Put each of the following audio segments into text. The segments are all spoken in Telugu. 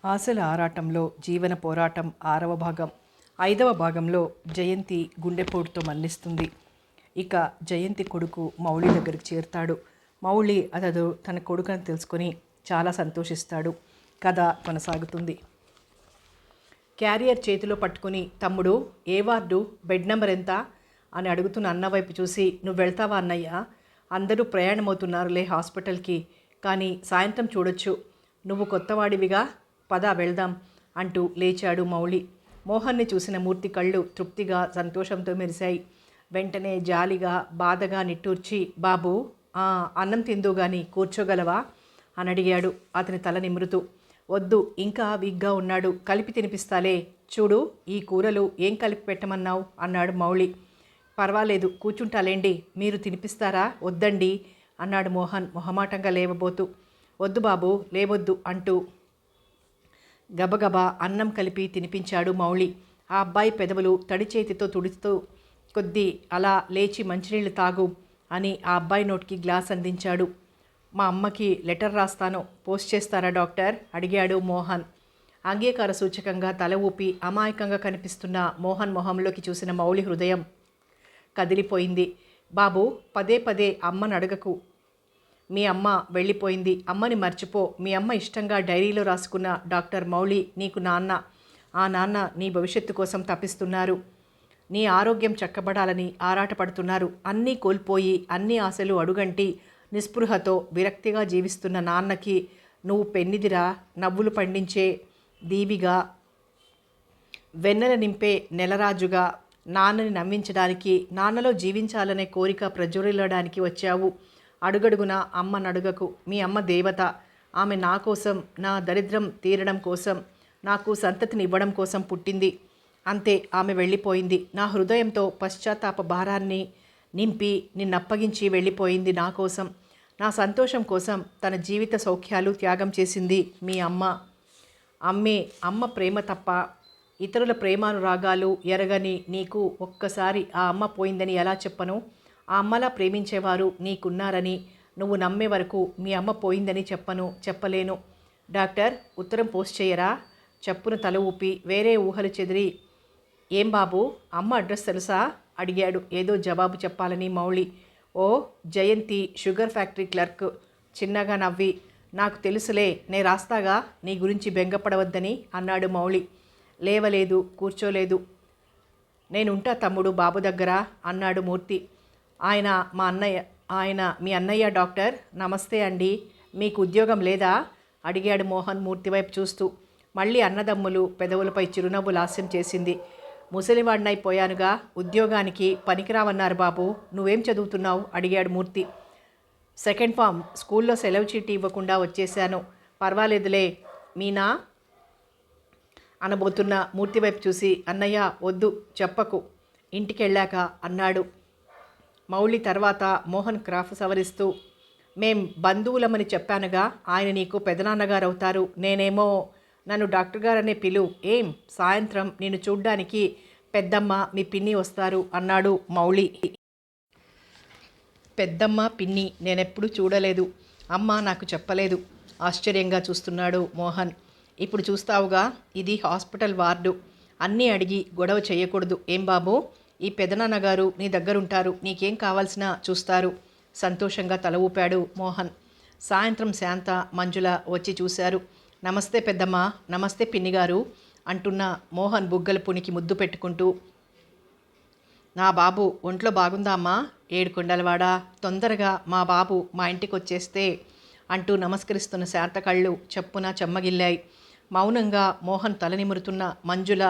ఆశల ఆరాటంలో జీవన పోరాటం 6వ భాగం. 5వ భాగంలో జయంతి గుండెపోటుతో మరణిస్తుంది. ఇక జయంతి కొడుకు మౌళి దగ్గరికి చేరుతాడు. మౌళి అతడు తన కొడుకుని తెలుసుకొని చాలా సంతోషిస్తాడు. కథ కొనసాగుతుంది. క్యారియర్ చేతిలో పట్టుకుని, తమ్ముడు ఏ వార్డు, బెడ్ నెంబర్ ఎంత అని అడుగుతున్న అన్న వైపు చూసి, నువ్వు వెళ్తావా అన్నయ్య? అందరూ ప్రయాణమవుతున్నారులే హాస్పిటల్కి, కానీ సాయంత్రం చూడొచ్చు. నువ్వు కొత్తవాడివిగా, పద వెళ్దాం అంటూ లేచాడు మౌళి. మోహన్ని చూసిన మూర్తి కళ్ళు తృప్తిగా సంతోషంతో మెరిశాయి. వెంటనే జాలిగా బాధగా నిట్టూర్చి, బాబు అన్నం తిందు గాని కూర్చోగలవా అని అడిగాడు అతని తల నిమురుతూ. వద్దు, ఇంకా వీక్గా ఉన్నాడు, కలిపి తినిపిస్తాలే. చూడు, ఈ కూరలు ఏం కలిపి పెట్టమన్నావు అన్నాడు మౌళి. పర్వాలేదు, కూర్చుంటాలేండి, మీరు తినిపిస్తారా? వద్దండి అన్నాడు మోహన్ మొహమాటంగా లేవబోతూ. వద్దు బాబు, లేవొద్దు అంటూ గబగబా అన్నం కలిపి తినిపించాడు మౌళి. ఆ అబ్బాయి పెదవులు తడి చేతితో తుడుస్తూ, కొద్దీ అలా లేచి మంచినీళ్ళు తాగు అని ఆ అబ్బాయి నోటికి గ్లాస్ అందించాడు. మా అమ్మకి లెటర్ రాస్తాను, పోస్ట్ చేస్తారా డాక్టర్ అడిగాడు మోహన్. అంగీకార సూచకంగా తల ఊపి అమాయకంగా కనిపిస్తున్న మోహన్ మొహంలోకి చూసిన మౌళి హృదయం కదిలిపోయింది. బాబు, పదే పదే అమ్మను అడగకు. మీ అమ్మ వెళ్ళిపోయింది, అమ్మని మర్చిపో. మీ అమ్మ ఇష్టంగా డైరీలో రాసుకున్న డాక్టర్ మౌళి నీకు నాన్న. ఆ నాన్న నీ భవిష్యత్తు కోసం తపిస్తున్నారు. నీ ఆరోగ్యం చక్కబడాలని ఆరాటపడుతున్నారు. అన్నీ కోల్పోయి అన్ని ఆశలు అడుగంటి నిస్పృహతో విరక్తిగా జీవిస్తున్న నాన్నకి నువ్వు పెన్నిదిరా, నవ్వులు పండించే దీవిగా, వెన్నెల నింపే నెలరాజుగా, నాన్నని నమ్మించడానికి, నాన్నలో జీవించాలనే కోరిక ప్రజ్వరిల్లడానికి వచ్చావు. అడుగడుగున అమ్మను అడుగకు. మీ అమ్మ దేవత. ఆమె నా కోసం, నా దరిద్రం తీరడం కోసం, నాకు సంతతిని ఇవ్వడం కోసం పుట్టింది. అంతే, ఆమె వెళ్ళిపోయింది. నా హృదయంతో పశ్చాత్తాప భారాన్ని నింపి నిన్నప్పగించి వెళ్ళిపోయింది నా కోసం. నా సంతోషం కోసం తన జీవిత సౌఖ్యాలు త్యాగం చేసింది మీ అమ్మ. అమ్మ ప్రేమ తప్ప ఇతరుల ప్రేమానురాగాలు ఎరగని నీకు ఒక్కసారి ఆ అమ్మ పోయిందని ఎలా చెప్పను? ఆ అమ్మలా ప్రేమించేవారు నీకున్నారని నువ్వు నమ్మే వరకు మీ అమ్మ పోయిందని చెప్పలేను. డాక్టర్, ఉత్తరం పోస్ట్ చేయరా? చప్పున తల ఊపి వేరే ఊహలు చెదిరి, ఏం బాబు, అమ్మ అడ్రస్ తెలుసా అడిగాడు ఏదో జవాబు చెప్పాలని మౌళి. ఓ, జయంతి, షుగర్ ఫ్యాక్టరీ క్లర్క్ చిన్నగా నవ్వి, నాకు తెలుసులే, నే రాస్తాగా, నీ గురించి బెంగపడవద్దని అన్నాడు మౌళి. లేవలేదు, కూర్చోలేదు. నేనుంటా తమ్ముడు బాబు దగ్గర అన్నాడు మూర్తి. ఆయన మీ అన్నయ్య డాక్టర్. నమస్తే అండి, మీకు ఉద్యోగం లేదా అడిగాడు మోహన్ మూర్తి వైపు చూస్తూ. మళ్ళీ అన్నదమ్ములు పెదవులపై చిరునవ్వు లాస్యం చేసింది. ముసలివాడినైపోయానుగా, ఉద్యోగానికి పనికిరావన్నారు బాబు. నువ్వేం చదువుతున్నావు అడిగాడు మూర్తి. సెకండ్ ఫార్మ్, స్కూల్లో సెలవు చీటీ ఇవ్వకుండా వచ్చేశాను. పర్వాలేదులే. మీనా అనబోతున్న మూర్తి వైపు చూసి, అన్నయ్య వద్దు, చెప్పకు, ఇంటికెళ్ళాక అన్నాడు మౌళి. తర్వాత మోహన్ క్రాఫ్ సవరిస్తూ, మేం బంధువులమని చెప్పానుగా, ఆయన నీకు పెదనాన్నగారు అవుతారు. నేనేమో నన్ను డాక్టర్ గారనే పిలు. ఏం, సాయంత్రం నిన్ను చూడ్డానికి పెద్దమ్మ, మీ పిన్ని వస్తారు అన్నాడు మౌళి. పెద్దమ్మ, పిన్ని నేనెప్పుడు చూడలేదు. అమ్మ నాకు చెప్పలేదు. ఆశ్చర్యంగా చూస్తున్నాడు మోహన్. ఇప్పుడు చూస్తావుగా, ఇది హాస్పిటల్ వార్డు. అన్నీ అడిగి గొడవ చేయకూడదు. ఏం బాబు, ఈ పెదనాన్నగారు నీ దగ్గరుంటారు, నీకేం కావాల్సినా చూస్తారు. సంతోషంగా తల ఊపాడు మోహన్. సాయంత్రం శాంత, మంజుల వచ్చి చూశారు. నమస్తే పెద్దమ్మ, నమస్తే పిన్నిగారు అంటున్న మోహన్ బుగ్గల పునికి ముద్దు పెట్టుకుంటూ, నా బాబు ఒంట్లో బాగుందా అమ్మా? ఏడుకొండలవాడ, తొందరగా మా బాబు మా ఇంటికి వచ్చేస్తే అంటూ నమస్కరిస్తున్న శాంత కళ్ళు చప్పున చెమ్మగిల్లాయి. మౌనంగా మోహన్ తల నిమురుతున్న మంజుల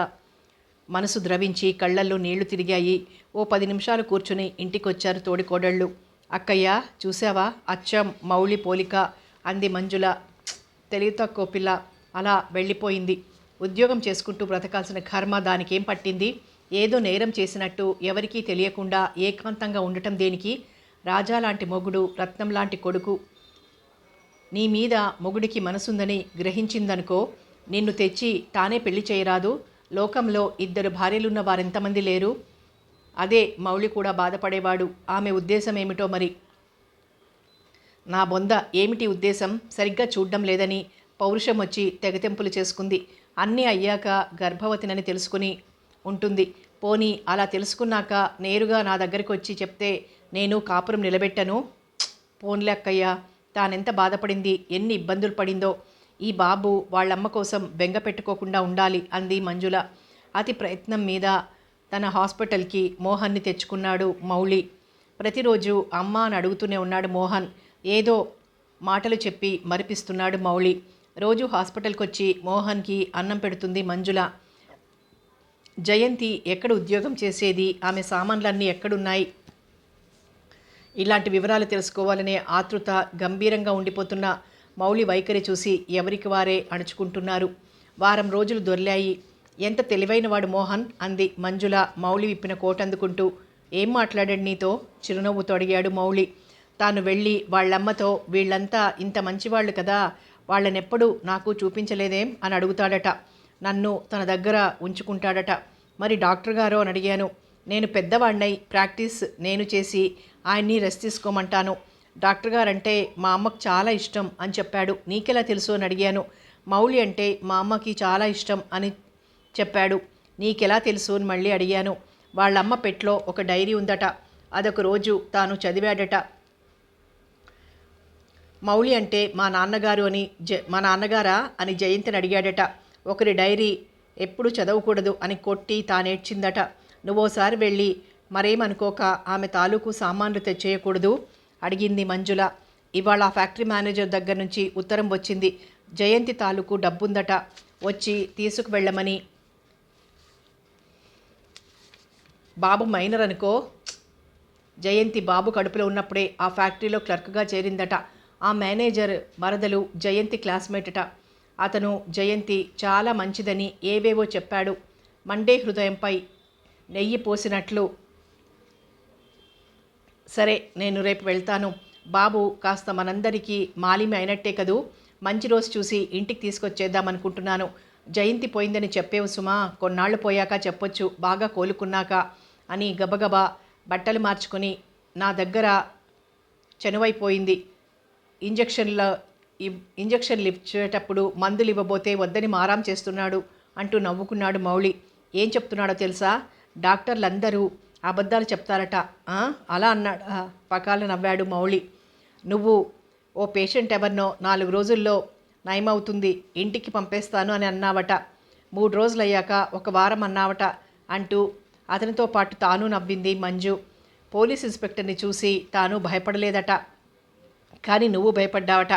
మనసు ద్రవించి కళ్ళల్లో నీళ్లు తిరిగాయి. ఓ 10 నిమిషాలు కూర్చుని ఇంటికొచ్చారు తోడికోడళ్ళు. అక్కయ్య, చూసావా, అచ్చం మౌళి పోలిక అంది మంజుల. తెలివి తక్కువ పిల్ల, అలా వెళ్ళిపోయింది. ఉద్యోగం చేసుకుంటూ బ్రతకాల్సిన కర్మ దానికేం పట్టింది? ఏదో నేరం చేసినట్టు ఎవరికీ తెలియకుండా ఏకాంతంగా ఉండటం దేనికి? రాజా లాంటి మొగుడు, రత్నం లాంటి కొడుకు నీ మీద మొగుడికి మనసుందని గ్రహించిందనుకో, నిన్ను తెచ్చి తానే పెళ్లి చేయరాదు? లోకంలో 2 భార్యలున్న వారెంతమంది లేరు? అదే మౌళి కూడా బాధపడేవాడు. ఆమె ఉద్దేశం ఏమిటో మరి. నా బొంద ఏమిటి ఉద్దేశం? సరిగ్గా చూడ్డం లేదని పౌరుషం వచ్చి తెగతెంపులు చేసుకుంది. అన్నీ అయ్యాక గర్భవతినని తెలుసుకుని ఉంటుంది. పోనీ అలా తెలుసుకున్నాక నేరుగా నా దగ్గరికి వచ్చి చెప్తే నేను కాపురం నిలబెట్టను. పోన్లే అక్కయ్య, తానెంత బాధపడింది, ఎన్ని ఇబ్బందులు పడిందో. ఈ బాబు వాళ్ళమ్మ కోసం బెంగ పెట్టుకోకుండా ఉండాలి అంది మంజుల. అతి ప్రయత్నం మీద తన హాస్పిటల్కి మోహన్ని తెచ్చుకున్నాడు మౌళి. ప్రతిరోజు అమ్మ అని అడుగుతూనే ఉన్నాడు మోహన్. ఏదో మాటలు చెప్పి మరిపిస్తున్నాడు మౌళి. రోజు హాస్పిటల్కి వచ్చి మోహన్కి అన్నం పెడుతుంది మంజుల. జయంతి ఎక్కడ ఉద్యోగం చేసేది, ఆమె సామాన్లన్నీ ఎక్కడున్నాయి, ఇలాంటి వివరాలు తెలుసుకోవాలనే ఆతృత గంభీరంగా ఉండిపోతున్న మౌళి వైఖరి చూసి ఎవరికి వారే అణుచుకుంటున్నారు. వారం రోజులు దొర్లాయి. ఎంత తెలివైనవాడు మోహన్ అంది మంజుల మౌళి విప్పిన కోట్ అందుకుంటూ. ఏం మాట్లాడాడు నీతో? చిరునవ్వుతో అడిగాడు మౌళి. తాను వెళ్ళి వాళ్ళమ్మతో వీళ్ళంతా ఇంత మంచివాళ్ళు కదా, వాళ్ళనెప్పుడు నాకు చూపించలేదేం అని అడుగుతాడట. నన్ను తన దగ్గర ఉంచుకుంటాడట. మరి డాక్టర్ గారు అని అడిగాను. నేను పెద్దవాడినై ప్రాక్టీస్ నేను చేసి ఆయన్ని రెస్ట్ తీసుకోమంటాను. డాక్టర్ గారంటే మా అమ్మకు చాలా ఇష్టం అని చెప్పాడు. నీకెలా తెలుసు అని అడిగాను. మౌళి అంటే మా అమ్మకి చాలా ఇష్టం అని చెప్పాడు. నీకెలా తెలుసు అని మళ్ళీ అడిగాను. వాళ్ళమ్మ పెట్లో ఒక డైరీ ఉందట, అదొక రోజు తాను చదివాడట. మౌళి అంటే మా నాన్నగారా అని జయంతిని అడిగాడట. ఒకరి డైరీ ఎప్పుడు చదవకూడదు అని కొట్టి తానేడ్చిందట. నువ్వోసారి వెళ్ళి మరేమనుకోక ఆమె తాలూకు సామాన్లు తెచ్చేయకూడదు అడిగింది మంజుల. ఇవాళ ఆ ఫ్యాక్టరీ మేనేజర్ దగ్గర నుంచి ఉత్తరం వచ్చింది. జయంతి తాలూకు డబ్బుందట, వచ్చి తీసుకువెళ్ళమని. బాబు మైనర్ అనుకో. జయంతి బాబు కడుపులో ఉన్నప్పుడే ఆ ఫ్యాక్టరీలో క్లర్క్గా చేరిందట. ఆ మేనేజర్ మరదలు జయంతి క్లాస్మేటట. అతను జయంతి చాలా మంచిదని ఏవేవో చెప్పాడు. మండే హృదయంపై నెయ్యి పోసినట్లు. సరే, నేను రేపు వెళ్తాను. బాబు కాస్త మనందరికీ మాలిమి అయినట్టే కదూ. మంచి రోజు చూసి ఇంటికి తీసుకొచ్చేద్దామనుకుంటున్నాను. జయంతి పోయిందని చెప్పేవు సుమా, కొన్నాళ్ళు పోయాక చెప్పొచ్చు, బాగా కోలుకున్నాక అని గబగబా బట్టలు మార్చుకొని నా దగ్గర చనువైపోయింది. ఇంజక్షన్లు ఇచ్చేటప్పుడు మందులు ఇవ్వబోతే వద్దని మారాం చేస్తున్నాడు అంటూ నవ్వుకున్నాడు మౌళి. ఏం చెప్తున్నాడో తెలుసా? డాక్టర్లందరూ అబద్ధాలు చెప్తారట. అలా అన్నాడా? పకాల నవ్వాడు మౌళి. నువ్వు ఓ పేషెంట్ ఎవరినో 4 రోజుల్లో నయమవుతుంది, ఇంటికి పంపేస్తాను అని అన్నావట. 3 రోజులయ్యాక 1 వారం అన్నావట అంటూ అతనితో పాటు తాను నవ్వింది మంజు. పోలీస్ ఇన్స్పెక్టర్ని చూసి తాను భయపడలేదట, కానీ నువ్వు భయపడ్డావట.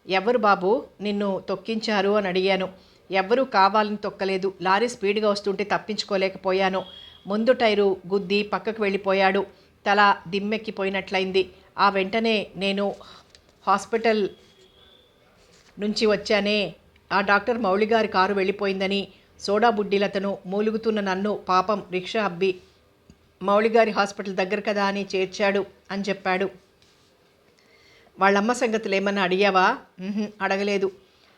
ఎవరు బాబు నిన్ను తొక్కించారు అని అడిగాను. ఎవ్వరూ కావాలని తొక్కలేదు. లారీ స్పీడ్గా వస్తుంటే తప్పించుకోలేకపోయాను. ముందు టైరు గుద్ది పక్కకు వెళ్ళిపోయాడు. తల దిమ్మెక్కిపోయినట్లయింది. ఆ వెంటనే నేను హాస్పిటల్ నుంచి వచ్చానే. ఆ డాక్టర్ మౌళి గారి కారు వెళ్ళిపోయిందని సోడా బుడ్డీలతను మూలుగుతున్న నన్ను పాపం రిక్షా అబ్బి మౌళిగారి హాస్పిటల్ దగ్గర కదా అని చేర్చాడు అని చెప్పాడు. వాళ్ళమ్మ సంగతులు ఏమన్నా అడిగావా? అడగలేదు.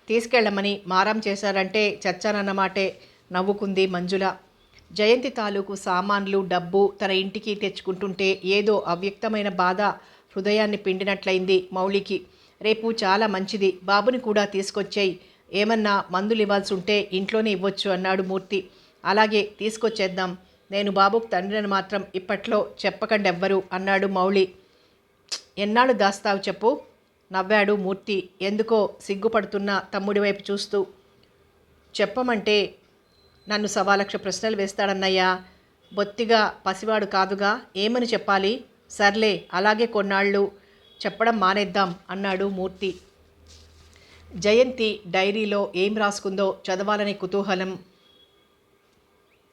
తీసుకెళ్ళమని మారాం చేశారంటే చచ్చానన్నమాటే నవ్వుకుంది మంజుల. జయంతి తాలూకు సామాన్లు డబ్బు తన ఇంటికి తెచ్చుకుంటుంటే ఏదో అవ్యక్తమైన బాధ హృదయాన్ని పిండినట్లయింది మౌళికి. రేపు చాలా మంచిది, బాబుని కూడా తీసుకొచ్చేయి. ఏమన్నా మందులు ఇవ్వాల్సి ఉంటే ఇంట్లోనే ఇవ్వచ్చు అన్నాడు మూర్తి. అలాగే తీసుకొచ్చేద్దాం. నేను బాబుకు తండ్రిని మాత్రం ఇప్పట్లో చెప్పకండెవ్వరు అన్నాడు మౌళి. ఎన్నాళ్ళు దాస్తావు చెప్పు నవ్వాడు మూర్తి ఎందుకో సిగ్గుపడుతున్న తమ్ముడి వైపు చూస్తూ. చెప్పమంటే నన్ను 1,00,000 ప్రశ్నలు వేస్తాడన్నయ్యా. బొత్తిగా పసివాడు కాదుగా, ఏమని చెప్పాలి? సర్లే, అలాగే కొన్నాళ్ళు చెప్పడం మానేద్దాం అన్నాడు మూర్తి. జయంతి డైరీలో ఏం రాసుకుందో చదవాలనే కుతూహలం.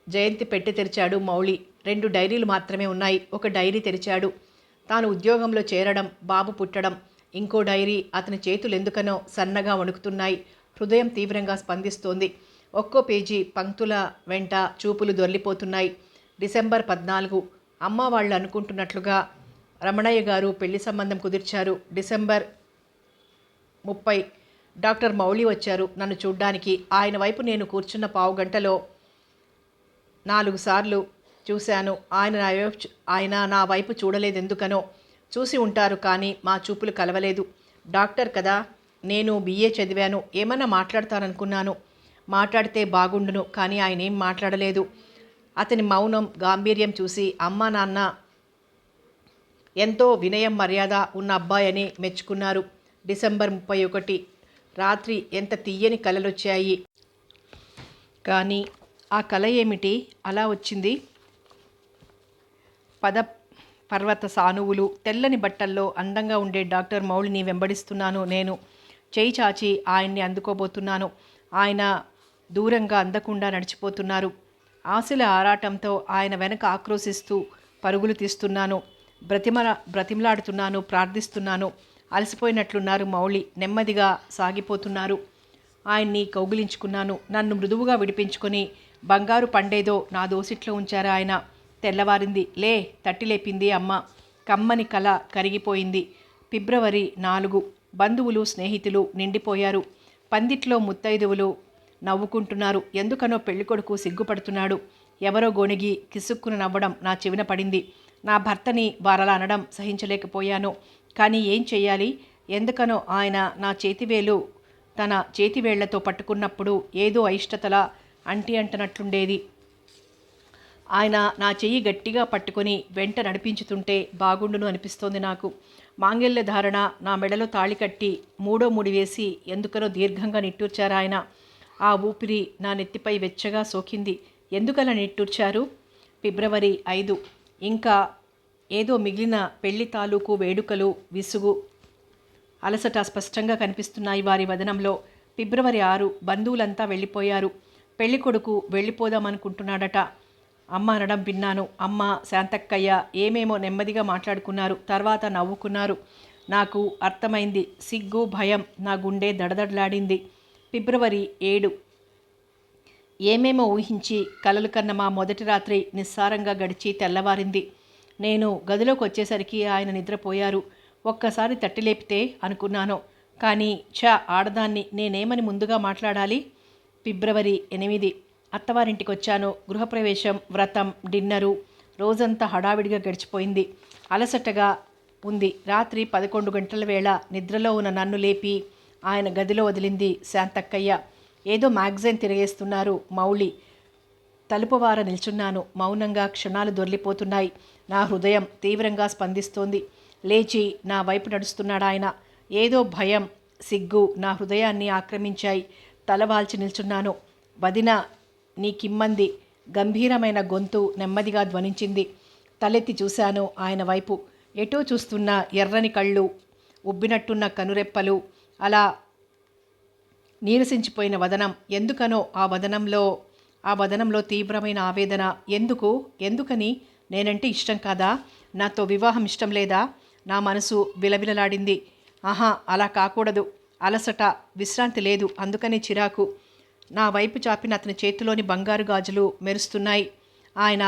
జయంతి పెట్టి తెరిచాడు మౌళి. 2 డైరీలు మాత్రమే ఉన్నాయి. ఒక డైరీ తెరిచాడు. తాను ఉద్యోగంలో చేరడం, బాబు పుట్టడం. ఇంకో డైరీ అతని చేతులు ఎందుకనో సన్నగా వణుకుతున్నాయి. హృదయం తీవ్రంగా స్పందిస్తోంది. ఒక్కో పేజీ పంక్తుల వెంట చూపులు దొర్లిపోతున్నాయి. డిసెంబర్ 14. అమ్మ వాళ్ళు అనుకుంటున్నట్లుగా రమణయ్య గారు పెళ్లి సంబంధం కుదిర్చారు. డిసెంబర్ 30 డాక్టర్ మౌళి వచ్చారు నన్ను చూడ్డానికి. ఆయన వైపు నేను కూర్చున్న పావుగంటలో 4 సార్లు చూశాను. ఆయన నా వైపు చూడలేదెందుకనో. చూసి ఉంటారు కానీ మా చూపులు కలవలేదు. డాక్టర్ కదా, నేను BA చదివాను, ఏమన్నా మాట్లాడతాననుకున్నాను. మాట్లాడితే బాగుండును, కానీ ఆయన ఏం మాట్లాడలేదు. అతని మౌనం గాంభీర్యం చూసి అమ్మా నాన్న ఎంతో వినయం మర్యాద ఉన్న అబ్బాయని మెచ్చుకున్నారు. డిసెంబర్ 31 రాత్రి ఎంత తీయని కలలొచ్చాయి. కానీ ఆ కల ఏమిటి అలా వచ్చింది? పర్వత సానువులు, తెల్లని బట్టల్లో అందంగా ఉండే డాక్టర్ మౌళిని వెంబడిస్తున్నాను నేను. చేయి చాచి ఆయన్ని అందుకోబోతున్నాను. ఆయన దూరంగా అందకుండా నడిచిపోతున్నారు. ఆశల ఆరాటంతో ఆయన వెనక ఆక్రోశిస్తూ పరుగులు తీస్తున్నాను. బ్రతిమలాడుతున్నాను, ప్రార్థిస్తున్నాను. అలసిపోయినట్లున్నారు మౌళి. నెమ్మదిగా సాగిపోతున్నారు. ఆయన్ని కౌగిలించుకున్నాను. నన్ను మృదువుగా విడిపించుకొని బంగారు పండేదో నా దోసిట్లో ఉంచారు ఆయన. తెల్లవారింది. తట్టి లేపింది అమ్మ. కమ్మని కల కరిగిపోయింది. ఫిబ్రవరి 4. బంధువులు స్నేహితులు నిండిపోయారు. పందిట్లో ముత్తైదువులు నవ్వుకుంటున్నారు. ఎందుకనో పెళ్ళికొడుకు సిగ్గుపడుతున్నాడు. ఎవరో గొణిగి కిసుక్కున నవ్వడం నా చెవిన పడింది. నా భర్తని వారలా అనడం సహించలేకపోయాను. కానీ ఏం చెయ్యాలి? ఎందుకనో ఆయన నా చేతివేలు తన చేతివేళ్లతో పట్టుకున్నప్పుడు ఏదో అయిష్టతలా అంటనట్లుండేది. ఆయన నా చెయ్యి గట్టిగా పట్టుకొని వెంట నడిపించుతుంటే బాగుండును అనిపిస్తోంది నాకు. మాంగల్య ధారణ, నా మెడలో తాళి కట్టి 3వ ముడి వేసి ఎందుకనో దీర్ఘంగా నిట్టూర్చారు ఆయన. ఆ ఊపిరి నా నెత్తిపై వెచ్చగా సోకింది. ఎందుకలా నిట్టూర్చారు? ఫిబ్రవరి 5. ఇంకా ఏదో మిగిలిన పెళ్లి తాలూకు వేడుకలు, విసుగు, అలసట స్పష్టంగా కనిపిస్తున్నాయి వారి వదనంలో. ఫిబ్రవరి 6. బంధువులంతా వెళ్ళిపోయారు. పెళ్ళికొడుకు వెళ్ళిపోదామనుకుంటున్నాడట. అమ్మ అనడం విన్నాను. అమ్మ, శాంతక్కయ్య ఏమేమో నెమ్మదిగా మాట్లాడుకున్నారు. తర్వాత నవ్వుకున్నారు. నాకు అర్థమైంది. సిగ్గు, భయం, నా గుండె దడదడలాడింది. ఫిబ్రవరి 7. ఏమేమో ఊహించి కలలు కన్న మా మొదటి రాత్రి నిస్సారంగా గడిచి తెల్లవారింది. నేను గదిలోకి వచ్చేసరికి ఆయన నిద్రపోయారు. ఒక్కసారి తట్టి లేపితే అనుకున్నాను. కానీ ఆడదాన్ని నేనేమని ముందుగా మాట్లాడాలి? ఫిబ్రవరి 8. అత్తవారింటికి వచ్చాను. గృహప్రవేశం, వ్రతం, డిన్నరు, రోజంతా హడావిడిగా గడిచిపోయింది. అలసటగా ఉంది. రాత్రి 11 గంటల వేళ నిద్రలో ఉన్న నన్ను లేపి ఆయన గదిలో వదిలింది శాంతక్కయ్య. ఏదో మ్యాగజైన్ తిరిగేస్తున్నారు మౌళి. తలుపువార నిల్చున్నాను. మౌనంగా క్షణాలు దొర్లిపోతున్నాయి. నా హృదయం తీవ్రంగా స్పందిస్తోంది. లేచి నా వైపు నడుస్తున్నాడు ఆయన. ఏదో భయం, సిగ్గు నా హృదయాన్ని ఆక్రమించాయి. తలవాల్చి నిల్చున్నాను. వదిన నీకిమ్మంది. గంభీరమైన గొంతు నెమ్మదిగా ధ్వనించింది. తలెత్తి చూశాను ఆయన వైపు. ఎటూ చూస్తున్న ఎర్రని కళ్ళు, ఉబ్బినట్టున్న కనురెప్పలు, అలా నీరసించిపోయిన వదనం. ఎందుకనో ఆ వదనంలో తీవ్రమైన ఆవేదన. ఎందుకని? నేనంటే ఇష్టం కాదా? నాతో వివాహం ఇష్టం లేదా? నా మనసు విలవిలలాడింది. ఆహా, అలా కాకూడదు. అలసట, విశ్రాంతి లేదు. అందుకని చిరాకు. నా వైపు చాపిన అతని చేతిలోని బంగారు గాజులు మెరుస్తున్నాయి. ఆయన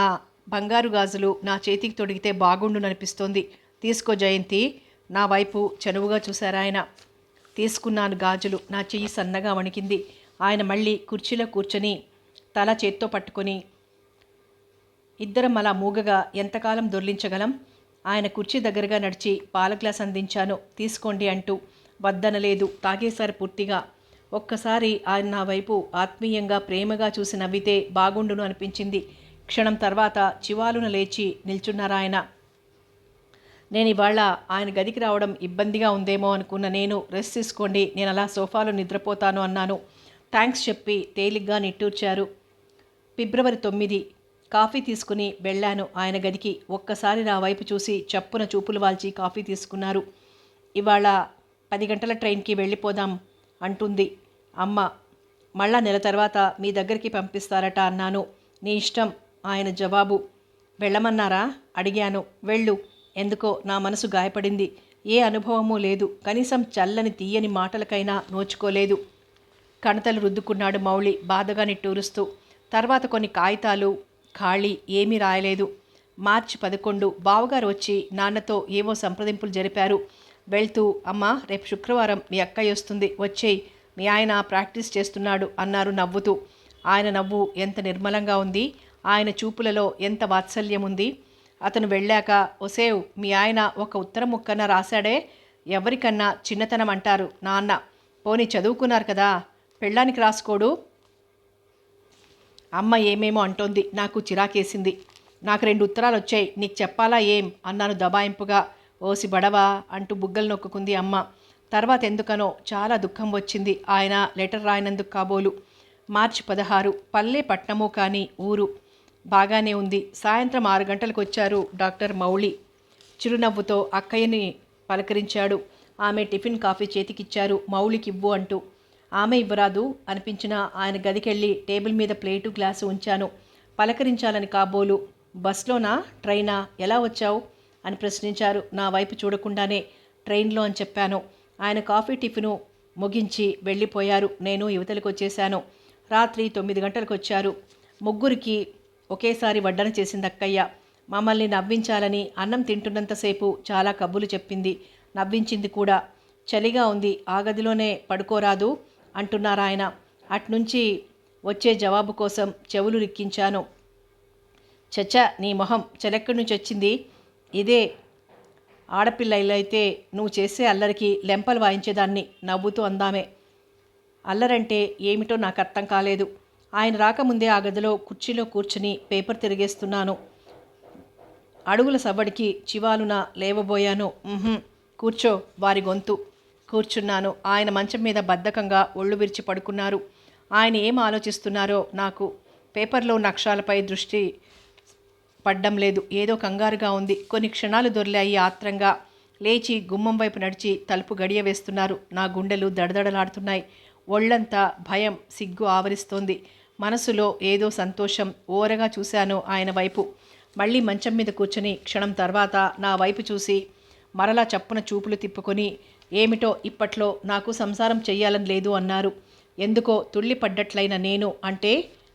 బంగారు గాజులు నా చేతికి తొడిగితే బాగుండుననిపిస్తోంది. తీసుకో జయంతి. నా వైపు చనువుగా చూశారాయన. తీసుకున్నాను గాజులు. నా చెయ్యి సన్నగా వణికింది. ఆయన మళ్ళీ కుర్చీలో కూర్చొని తల చేత్తో పట్టుకొని, ఇద్దరం అలా మూగగా ఎంతకాలం దొర్లించగలం? ఆయన కుర్చీ దగ్గరగా నడిచి పాల గ్లాస్ అందించాను. తీసుకోండి అంటూ. వద్దనలేదు. తాగేశారు పూర్తిగా. ఒక్కసారి ఆయన నా వైపు ఆత్మీయంగా, ప్రేమగా చూసి నవ్వితే బాగుండును అనిపించింది. క్షణం తర్వాత చివాలున లేచి నిల్చున్నారాయన. నేను ఇవాళ ఆయన గదికి రావడం ఇబ్బందిగా ఉందేమో అనుకున్న నేను, రెస్ట్ తీసుకోండి, నేను అలా సోఫాలో నిద్రపోతాను అన్నాను. థ్యాంక్స్ చెప్పి తేలిగ్గా నిట్టూర్చారు. ఫిబ్రవరి 9. కాఫీ తీసుకుని వెళ్ళాను ఆయన గదికి. ఒక్కసారి నా వైపు చూసి చప్పున చూపులు వాల్చి కాఫీ తీసుకున్నారు. ఇవాళ 10 గంటల ట్రైన్కి వెళ్ళిపోదాం అంటుంది అమ్మ. మళ్ళా నెల తర్వాత మీ దగ్గరికి పంపిస్తారట అన్నాను. నీ ఇష్టం ఆయన జవాబు. వెళ్ళమన్నారా అడిగాను. వెళ్ళు. ఎందుకో నా మనసు గాయపడింది. ఏ అనుభవమూ లేదు. కనీసం చల్లని తీయని మాటలకైనా నోచుకోలేదు. కణతలు రుద్దుకున్నాడు మౌళి బాధగా నిట్టూరుస్తూ. తర్వాత కొన్ని కాగితాలు ఖాళీ, ఏమీ రాయలేదు. మార్చి 11. బావగారు వచ్చి నాన్నతో ఏవో సంప్రదింపులు జరిపారు. వెళ్తూ, అమ్మా రేపు శుక్రవారం మీ అక్కయ్య వస్తుంది, వచ్చేయి, మీ ఆయన ప్రాక్టీస్ చేస్తున్నాడు అన్నారు నవ్వుతూ. ఆయన నవ్వు ఎంత నిర్మలంగా ఉంది. ఆయన చూపులలో ఎంత వాత్సల్యం ఉంది. అతను వెళ్ళాక, ఒసేవ్ మీ ఆయన ఒక ఉత్తరం ముక్కన రాశాడే, ఎవరికన్నా చిన్నతనం అంటారు నాన్న. పోనీ చదువుకున్నారు కదా, పెళ్ళానికి రాసుకోడు. అమ్మ ఏమేమో అంటోంది. నాకు చిరాకేసింది. నాకు 2 ఉత్తరాలు వచ్చాయి, నీకు చెప్పాలా ఏం అన్నాను దబాయింపుగా. ఓసి బడవా అంటూ బుగ్గలు నొక్కుకుంది అమ్మ. తర్వాత ఎందుకనో చాలా దుఃఖం వచ్చింది ఆయన లెటర్ రాయనందుకు కాబోలు. మార్చి 16, పల్లె పట్నము కానీ ఊరు. బాగానే ఉంది. సాయంత్రం 6 గంటలకు వచ్చారు డాక్టర్ మౌళి. చిరునవ్వుతో అక్కయ్యని పలకరించాడు. ఆమె టిఫిన్ కాఫీ చేతికిచ్చారు. మౌళికివ్వు అంటూ. ఆమె ఇవ్వరాదు అనిపించిన ఆయన గదికెళ్ళి టేబుల్ మీద ప్లేటు గ్లాసు ఉంచాను. పలకరించాలని కాబోలు. బస్లోనా ట్రైనా, ఎలా వచ్చావు అని ప్రశ్నించారు. నా వైపు చూడకుండానే ట్రైన్లో అని చెప్పాను. ఆయన కాఫీ టిఫిను ముగించి వెళ్ళిపోయారు. నేను యువతలకు వచ్చేశాను. రాత్రి 9 గంటలకు వచ్చారు. ముగ్గురికి ఒకేసారి వడ్డన చేసింది అక్కయ్య. మమ్మల్ని నవ్వించాలని అన్నం తింటున్నంతసేపు చాలా కబుర్లు చెప్పింది, నవ్వించింది కూడా. చలిగా ఉంది, ఆ గదిలోనే పడుకోరాదు అంటున్నారాయన. అట్నుంచి వచ్చే జవాబు కోసం చెవులు రిక్కించాను. చచ్చ నీ మొహం, చెలెక్కడి నుంచి వచ్చింది? ఇదే ఆడపిల్లలైతే నువ్వు చేసే అల్లరికి లెంపలు వాయించేదాన్ని నవ్వుతూ అందామే. అల్లరంటే ఏమిటో నాకు అర్థం కాలేదు. ఆయన రాకముందే ఆ గదిలో కుర్చీలో కూర్చుని పేపర్ తిరిగేస్తున్నాను. అడుగుల సవ్వడికి చివాలున లేవబోయాను. కూర్చో వారి గొంతు. కూర్చున్నాను. ఆయన మంచం మీద బద్ధకంగా ఒళ్ళు విరిచి పడుకున్నారు. ఆయన ఏం ఆలోచిస్తున్నారో నాకు పేపర్లో ఉన్న అక్షరాలపై దృష్టి పడ్డం లేదు. ఏదో కంగారుగా ఉంది. కొన్ని క్షణాలు దొర్లాయి ఆత్రంగా. లేచి గుమ్మం వైపు నడిచి తలుపు గడియ వేస్తున్నారు. నా గుండెలు దడదడలాడుతున్నాయి. ఒళ్ళంతా భయం, సిగ్గు ఆవరిస్తోంది. మనసులో ఏదో సంతోషం. ఓరగా చూశాను ఆయన వైపు. మళ్ళీ మంచం మీద కూర్చొని క్షణం తర్వాత నా వైపు చూసి మరలా చప్పున చూపులు తిప్పుకొని, ఏమిటో ఇప్పట్లో నాకు సంసారం చెయ్యాలని లేదు అన్నారు. ఎందుకో తుళ్ళిపడ్డట్లయిన నేను అంటే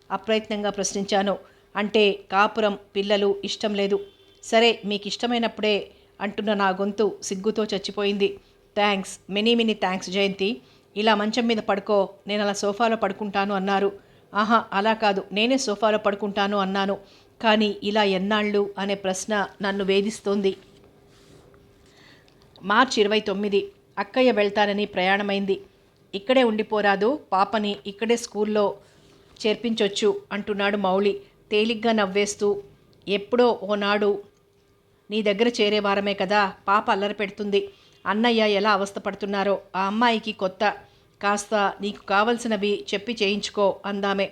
అప్రయత్నంగా ప్రశ్నించాను. అంటే కాపురం, పిల్లలు ఇష్టం లేదు. సరే మీకు ఇష్టమైనప్పుడే అంటున్న నా గొంతు సిగ్గుతో చచ్చిపోయింది. థ్యాంక్స్, మెనీ థ్యాంక్స్ జయంతి. ఇలా మంచం మీద పడుకో, నేను అలా సోఫాలో పడుకుంటాను అన్నారు. ఆహా అలా కాదు, నేనే సోఫాలో పడుకుంటాను అన్నాను. కానీ ఇలా ఎన్నాళ్ళు అనే ప్రశ్న నన్ను వేధిస్తోంది. మార్చి 29, అక్కయ్య వెళ్తానని ప్రయాణమైంది. ఇక్కడే ఉండిపోరాదు, పాపని ఇక్కడే స్కూల్లో చేర్పించొచ్చు అంటున్నాడు మౌళి తేలిగ్గా నవ్వేస్తూ. ఎప్పుడో ఓనాడు నీ దగ్గర చేరేవారమే కదా, పాప అల్లరి పెడుతుంది. అన్నయ్య ఎలా అవస్థపడుతున్నారో, ఆ అమ్మాయికి కొత్త. కాస్త నీకు కావలసినవి చెప్పి చేయించుకో అందామే.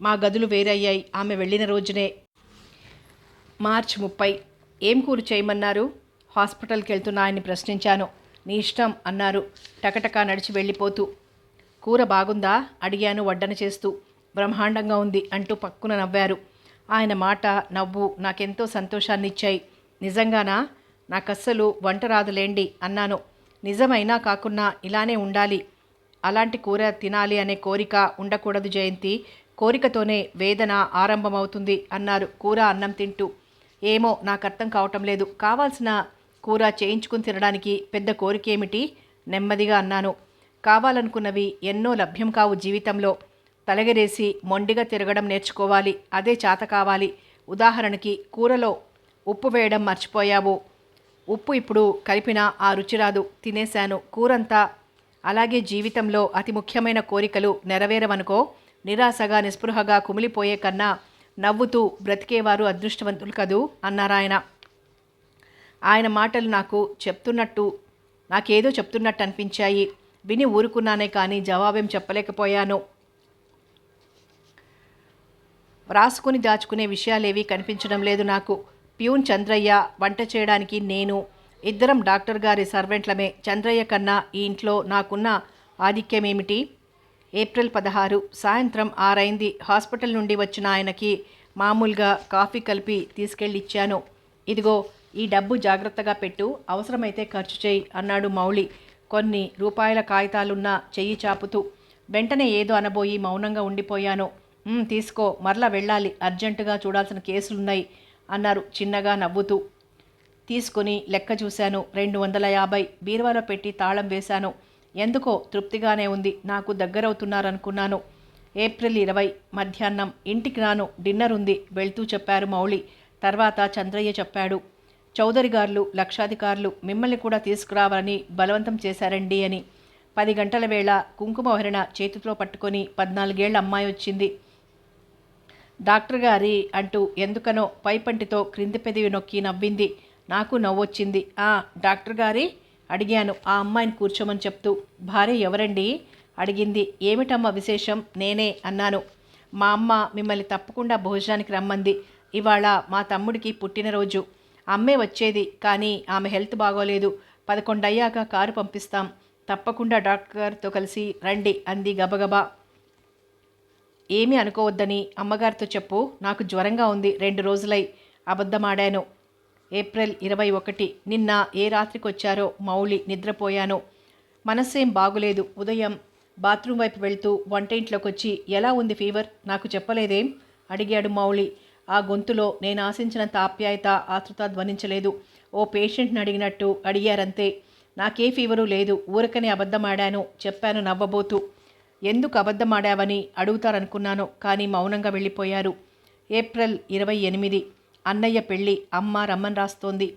మా గదులు వేరయ్యాయి ఆమె వెళ్ళిన రోజునే. మార్చి 30, ఏం కూర చేయమన్నారు? హాస్పిటల్కి వెళ్తున్నా ఆయన్ని ప్రశ్నించాను. నీ ఇష్టం అన్నారు టకటకా నడిచి వెళ్ళిపోతూ. కూర బాగుందా అడిగాను వడ్డన చేస్తూ. బ్రహ్మాండంగా ఉంది అంటూ పక్కున నవ్వారు. ఆయన మాట, నవ్వు నాకెంతో సంతోషాన్నిచ్చాయి. నిజంగానా? నాకస్సలు వంట రాదులేండి అన్నాను. నిజమైనా కాకున్నా ఇలానే ఉండాలి, అలాంటి కూర తినాలి అనే కోరిక ఉండకూడదు జయంతి. కోరికతోనే వేదన ఆరంభమవుతుంది అన్నారు కూర అన్నం తింటూ. ఏమో నాకు అర్థం కావటం లేదు. కావాల్సిన కూర చేయించుకుని తినడానికి పెద్ద కోరికేమిటి? నెమ్మదిగా అన్నాను. కావాలనుకున్నవి ఎన్నో లభ్యం కావు జీవితంలో. తలగరేసి మొండిగా తిరగడం నేర్చుకోవాలి, అదే చేత కావాలి. ఉదాహరణకి కూరలో ఉప్పు వేయడం మర్చిపోయావు. ఉప్పు ఇప్పుడు కలిపినా ఆ రుచి రాదు, తినేశాను కూరంతా. అలాగే జీవితంలో అతి ముఖ్యమైన కోరికలు నెరవేరవనుకో, నిరాశగా నిస్పృహగా కుమిలిపోయే కన్నా నవ్వుతూ బ్రతికేవారు అదృష్టవంతులు కదూ అన్నారాయన. ఆయన మాటలు నాకేదో చెప్తున్నట్టు అనిపించాయి. విని ఊరుకున్నానే కానీ జవాబేం చెప్పలేకపోయాను. వ్రాసుకుని దాచుకునే విషయాలేవీ కనిపించడం లేదు నాకు. ప్యూన్ చంద్రయ్య, వంట చేయడానికి నేను, ఇద్దరం డాక్టర్ గారి సర్వెంట్లమే. చంద్రయ్య కన్నా ఈ ఇంట్లో నాకున్న ఆధిక్యమేమిటి? ఏప్రిల్ 16, సాయంత్రం 6 అయింది. హాస్పిటల్ నుండి వచ్చిన ఆయనకి మామూలుగా కాఫీ కలిపి తీసుకెళ్ళి ఇచ్చాను. ఇదిగో ఈ డబ్బు జాగ్రత్తగా పెట్టు, అవసరమైతే ఖర్చు చేయి అన్నాడు మౌళి కొన్ని రూపాయల కాగితాలున్న చెయ్యి చాపుతూ. వెంటనే ఏదో అనబోయి మౌనంగా ఉండిపోయాను. తీసుకో, మరలా వెళ్ళాలి, అర్జెంటుగా చూడాల్సిన కేసులున్నాయి అన్నారు చిన్నగా నవ్వుతూ. తీసుకుని లెక్క చూశాను. 250. బీరువాలో పెట్టి తాళం వేశాను. ఎందుకో తృప్తిగానే ఉంది. నాకు దగ్గరవుతున్నారనుకున్నాను. ఏప్రిల్ 20, మధ్యాహ్నం. ఇంటికి రాను, డిన్నర్ ఉంది వెళ్తూ చెప్పారు మౌళి. తర్వాత చంద్రయ్య చెప్పాడు. చౌదరి గారు లక్షాధికారులు మిమ్మల్ని కూడా తీసుకురావాలని బలవంతం చేశారండి అని. 10 గంటల వేళ కుంకుమహరణ చేతితో పట్టుకొని 14 ఏళ్ల అమ్మాయి వచ్చింది. డాక్టర్ గారి అంటూ ఎందుకనో పైపంటితో క్రింది పెదవి నొక్కి నవ్వింది. నాకు నవ్వొచ్చింది. డాక్టర్ గారి అడిగాను ఆ అమ్మాయిని కూర్చోమని చెప్తూ. భార్య ఎవరండి అడిగింది. ఏమిటమ్మ విశేషం? నేనే అన్నాను. మా అమ్మ మిమ్మల్ని తప్పకుండా భోజనానికి రమ్మంది. ఇవాళ మా తమ్ముడికి పుట్టినరోజు. అమ్మే వచ్చేది కానీ ఆమె హెల్త్ బాగోలేదు. 11 అయ్యాక కారు పంపిస్తాం. తప్పకుండా డాక్టర్ గారితో కలిసి రండి అంది గబగబా. ఏమీ అనుకోవద్దని అమ్మగారితో చెప్పు. నాకు జ్వరంగా ఉంది. 2 రోజులై అబద్ధమాడాను. ఏప్రిల్ 21. నిన్న ఏ రాత్రికి వచ్చారో మౌలి. నిద్రపోయాను. మనస్సేం బాగులేదు. ఉదయం బాత్రూమ్ వైపు వెళ్తూ వంటింట్లోకి వచ్చి ఎలా ఉంది ఫీవర్? నాకు చెప్పలేదేం అడిగాడు మౌలి. ఆ గొంతులో నేను ఆశించినంత ఆప్యాయత ఆతృత ధ్వనించలేదు. ఓ పేషెంట్ని అడిగినట్టు అడిగారంతే. నాకే ఫీవరు లేదు. ఊరకనే అబద్ధమాడాను చెప్పాను నవ్వబోతూ. ఎందుకు అబద్ధమాడావని అడుగుతారనుకున్నాను కానీ మౌనంగా వెళ్ళిపోయారు. ఏప్రిల్ 28. అన్నయ్య పెళ్ళి. అమ్మ రమ్మని రాస్తోంది.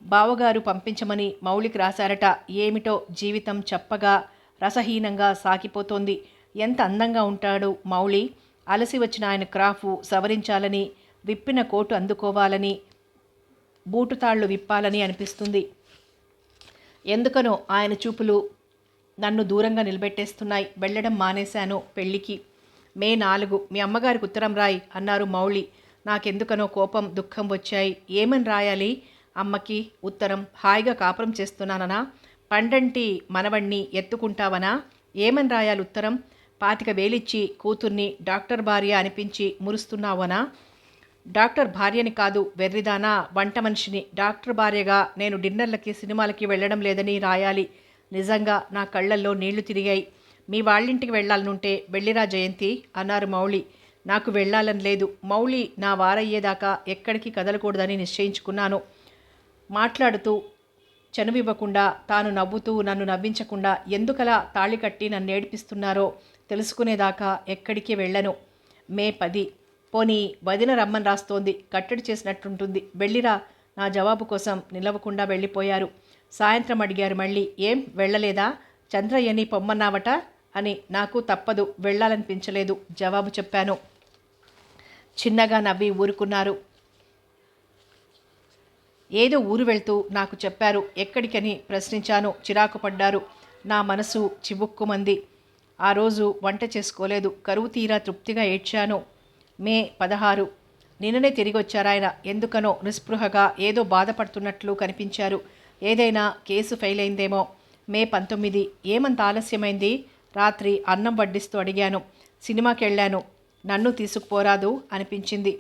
బావగారు పంపించమని మౌలికి రాశారట. ఏమిటో జీవితం చప్పగా రసహీనంగా సాగిపోతోంది. ఎంత అందంగా ఉంటాడు మౌలి. అలసి వచ్చిన ఆయన క్రాఫు సవరించాలని, విప్పిన కోటు అందుకోవాలని, బూటుతాళ్లు విప్పాలని అనిపిస్తుంది. ఎందుకనో ఆయన చూపులు నన్ను దూరంగా నిలబెట్టేస్తున్నాయి. వెళ్ళడం మానేశాను పెళ్ళికి. మే 4. మీ అమ్మగారికి ఉత్తరం రాయి అన్నారు మౌలి. నాకెందుకనో కోపం దుఃఖం వచ్చాయి. ఏమని రాయాలి అమ్మకి ఉత్తరం? హాయిగా కాపురం చేస్తున్నాననా? పండంటి మనవణ్ణి ఎత్తుకుంటావనా? ఏమని రాయాలి ఉత్తరం? 25,000 కూతుర్ని డాక్టర్ భార్య అనిపించి మురుస్తున్నావనా? డాక్టర్ భార్యని కాదు వెర్రిదానా, వంట మనిషిని. డాక్టర్ భార్యగా నేను డిన్నర్లకి సినిమాలకి వెళ్ళడం లేదని రాయాలి. నిజంగా నా కళ్ళల్లో నీళ్లు తిరిగాయి. మీ వాళ్ళింటికి వెళ్ళాలనుంటే వెళ్ళిరా జయంతి అన్నారు మౌలి. నాకు వెళ్ళాలని లేదు. మౌలి నా వారయ్యేదాకా ఎక్కడికి కదలకూడదని నిశ్చయించుకున్నాను. మాట్లాడుతూ చనువివ్వకుండా, తాను నవ్వుతూ నన్ను నవ్వించకుండా ఎందుకలా తాళి కట్టి నన్ను ఏడిపిస్తున్నారో తెలుసుకునేదాకా ఎక్కడికి వెళ్ళను. మే 10. పోనీ వదిన రమ్మని రాస్తోంది. కట్టడి చేసినట్టుంటుంది. వెళ్ళిరా. నా జవాబు కోసం నిలవకుండా వెళ్ళిపోయారు. సాయంత్రం అడిగారు మళ్ళీ. ఏం వెళ్ళలేదా? చంద్రయ్యని పొమ్మన్నావట అని. నాకు తప్పదు, వెళ్ళాలనిపించలేదు జవాబు చెప్పాను. చిన్నగా నవ్వి ఊరుకున్నారు. ఏదో ఊరు వెళ్తూ నాకు చెప్పారు. ఎక్కడికని ప్రశ్నించాను. చిరాకు పడ్డారు. నా మనసు చివుక్కుమంది. ఆ రోజు వంట చేసుకోలేదు. కరువు తీరా తృప్తిగా ఏడ్చాను. మే 16. నిన్ననే తిరిగి వచ్చారాయన. ఎందుకనో నిస్పృహగా ఏదో బాధపడుతున్నట్లు కనిపించారు. ఏదైనా కేసు ఫెయిల్ అయిందేమో. మే 19. ఏమంత ఆలస్యమైంది? రాత్రి అన్నం వడ్డిస్తూ అడిగాను. సినిమాకి వెళ్ళాను. నన్ను తీసుకుపోరాదు అనిపించింది.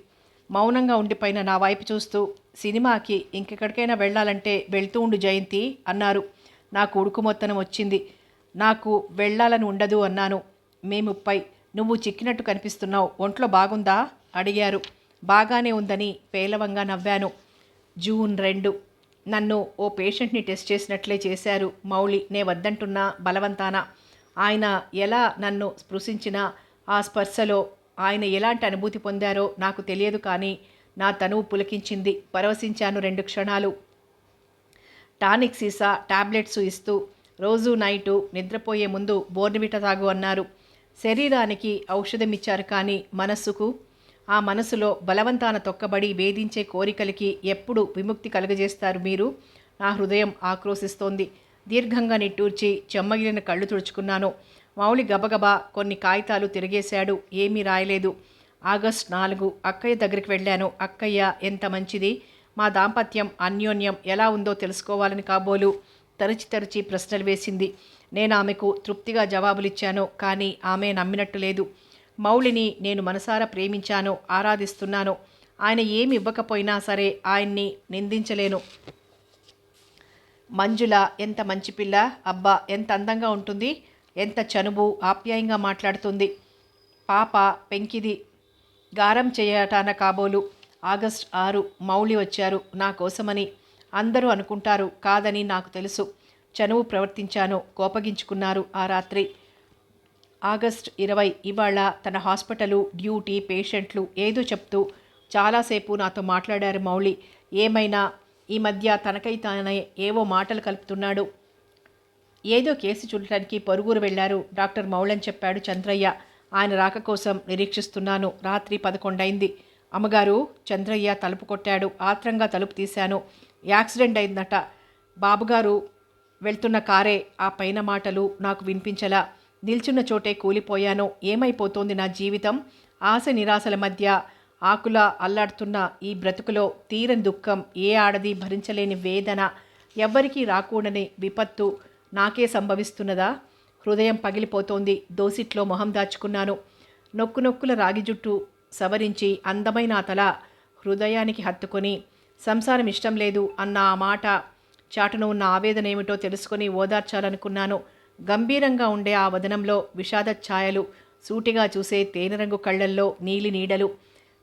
మౌనంగా ఉండిపోయిన నా వైపు చూస్తూ, సినిమాకి ఇంకెక్కడికైనా వెళ్ళాలంటే వెళ్తూ ఉండు జయంతి అన్నారు. నాకు ఉడుకుమొత్తనం వచ్చింది. నాకు వెళ్ళాలని ఉండదు అన్నాను. మే 30. నువ్వు చిక్కినట్టు కనిపిస్తున్నావు. ఒంట్లో బాగుందా అడిగారు. బాగానే ఉందని పేలవంగా నవ్వాను. జూన్ 2. నన్ను ఓ పేషెంట్ని టెస్ట్ చేసినట్లే చేశారు మౌలి. నే వద్దంటున్నా బలవంతాన. ఆయన ఎలా నన్ను స్పృశించినా ఆ స్పర్శలో ఆయన ఎలాంటి అనుభూతి పొందారో నాకు తెలియదు కానీ నా తనువు పులకించింది. పరవశించాను 2 క్షణాలు. టానిక్ సీసా టాబ్లెట్స్ ఇస్తూ రోజు నైటు నిద్రపోయే ముందు బోర్న్విటా తాగు అన్నారు. శరీరానికి ఔషధం ఇచ్చారు కానీ మనస్సుకు, ఆ మనసులో బలవంతాన తొక్కబడి వేధించే కోరికలకి ఎప్పుడు విముక్తి కలుగజేస్తారు మీరు? నా హృదయం ఆక్రోశిస్తోంది. దీర్ఘంగా నిట్టూర్చి చెమ్మగిలిన కళ్ళు తుడుచుకున్నాను. మౌలి గబగబా కొన్ని కాగితాలు తిరిగేశాడు. ఏమీ రాయలేదు. ఆగస్ట్ 4. అక్కయ్య దగ్గరికి వెళ్ళాను. అక్కయ్య ఎంత మంచిది. మా దాంపత్యం అన్యోన్యం ఎలా ఉందో తెలుసుకోవాలని కాబోలు తరచి తరచి ప్రశ్నలు వేసింది. నేను ఆమెకు తృప్తిగా జవాబులిచ్చాను కానీ ఆమె నమ్మినట్టు లేదు. మౌలిని నేను మనసారా ప్రేమించాను, ఆరాధిస్తున్నాను. ఆయన ఏమి ఇవ్వకపోయినా సరే ఆయన్ని నిందించలేను. మంజుల ఎంత మంచి పిల్ల. అబ్బా ఎంత అందంగా ఉంటుంది. ఎంత చనువు ఆప్యాయంగా మాట్లాడుతుంది. పాప పెంకిది. గారం చేయటాన కాబోలు. ఆగస్ట్ 6. మౌలి వచ్చారు నా కోసమని. అందరూ అనుకుంటారు కాదని నాకు తెలుసు. చనువు ప్రవర్తించాను. కోపగించుకున్నారు ఆ రాత్రి. ఆగస్ట్ 20. ఇవాళ తన హాస్పిటలు, డ్యూటీ, పేషెంట్లు ఏదో చెప్తూ చాలాసేపు నాతో మాట్లాడారు మౌలి. ఏమైనా ఈ మధ్య తనకై తానే ఏవో మాటలు కలుపుతున్నాడు. ఏదో కేసు చూడటానికి పొరుగురు వెళ్లారు డాక్టర్ మౌళన్ చెప్పాడు చంద్రయ్య. ఆయన రాక కోసం నిరీక్షిస్తున్నాను. రాత్రి 11 అయింది. అమ్మగారు, చంద్రయ్య తలుపు కొట్టాడు. ఆత్రంగా తలుపు తీశాను. యాక్సిడెంట్ అయిందట. బాబుగారు వెళ్తున్న కారే. ఆ పైన మాటలు నాకు వినిపించలా. నిల్చున్న చోటే కూలిపోయాను. ఏమైపోతోంది నా జీవితం? ఆశ నిరాశల మధ్య ఆకులా అల్లాడుతున్న ఈ బ్రతుకులో తీరని దుఃఖం, ఏ ఆడది భరించలేని వేదన, ఎవ్వరికీ రాకూడని విపత్తు నాకే సంభవిస్తున్నదా? హృదయం పగిలిపోతోంది. దోసిట్లో మొహం దాచుకున్నాను. నొక్కుల రాగి జుట్టు సవరించి అందమైన ఆ తల హృదయానికి హత్తుకొని, సంసారం ఇష్టం లేదు అన్న ఆ మాట చాటున ఉన్న ఆవేదన ఏమిటో తెలుసుకొని ఓదార్చాలనుకున్నాను. గంభీరంగా ఉండే ఆ వదనంలో విషాద ఛాయలు, సూటిగా చూసే తేనెరంగు కళ్ళల్లో నీలి నీడలు.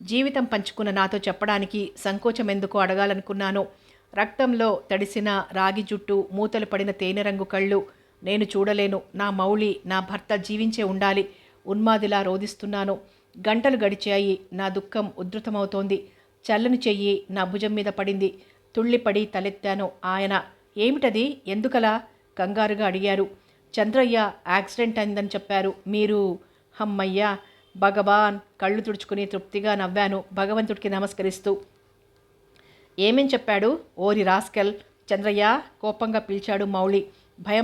జీవితం పంచుకున్న నాతో చెప్పడానికి సంకోచమెందుకు అడగాలనుకున్నాను. రక్తంలో తడిసిన రాగి జుట్టు, మూతలు పడిన తేనెరంగు కళ్ళు. నేను చూడలేను. నా మౌళి, నా భర్త జీవించే ఉండాలి. ఉన్మాదిలా రోదిస్తున్నాను. గంటలు గడిచాయి. నా దుఃఖం ఉధృతమవుతోంది. చల్లని చెయ్యి నా భుజం మీద పడింది. తుళ్ళిపడి తలెత్తాను. ఆయన, ఏమిటది? ఎందుకలా? కంగారుగా అడిగారు. చంద్రయ్య యాక్సిడెంట్ అయిందని చెప్పారు. మీరు? హమ్మయ్యా, భగవాన్. కళ్ళు తుడుచుకుని తృప్తిగా నవ్వాను, భగవంతుడికి నమస్కరిస్తూ. ఏమేం చెప్పాడు? ఓరి రాస్కెల్! చంద్రయ్య, కోపంగా పిలిచాడు మౌళి.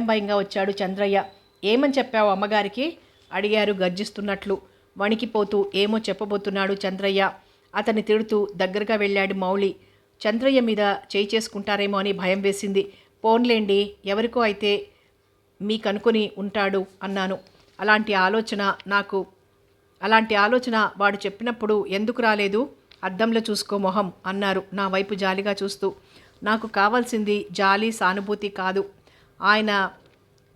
భయంగా వచ్చాడు చంద్రయ్య. ఏమని చెప్పావు అమ్మగారికి? అడిగారు గర్జిస్తున్నట్లు. వణికిపోతూ ఏమో చెప్పబోతున్నాడు చంద్రయ్య. అతన్ని తిడుతూ దగ్గరగా వెళ్ళాడు మౌళి. చంద్రయ్య మీద చేయి చేసుకుంటారేమో అని భయం వేసింది. పోన్లేండి, ఎవరికో అయితే మీకనుకుని ఉంటాడు అన్నాను. అలాంటి ఆలోచన వాడు చెప్పినప్పుడు ఎందుకు రాలేదు? అద్దంలో చూసుకో మొహం అన్నారు నా వైపు జాలిగా చూస్తూ. నాకు కావాల్సింది జాలి, సానుభూతి కాదు. ఆయన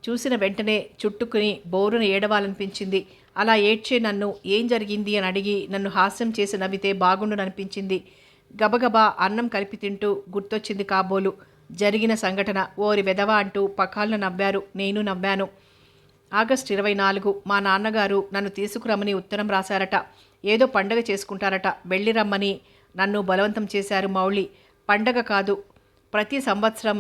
చూసిన వెంటనే చుట్టుకుని బోరున ఏడవాలనిపించింది. అలా ఏడ్చే నన్ను ఏం జరిగింది అని అడిగి నన్ను హాస్యం చేసి నవ్వితే బాగుండుననిపించింది. గబగబా అన్నం కలిపి తింటూ గుర్తొచ్చింది కాబోలు జరిగిన సంఘటన. ఓరి వెధవ అంటూ పకాలను నవ్వారు. నేను నవ్వాను. ఆగస్టు 24. మా నాన్నగారు నన్ను తీసుకురమ్మని ఉత్తరం రాశారట. ఏదో పండగ చేసుకుంటారట. వెళ్ళి రమ్మని నన్ను బలవంతం చేశారు మౌళి. పండగ కాదు, ప్రతి సంవత్సరం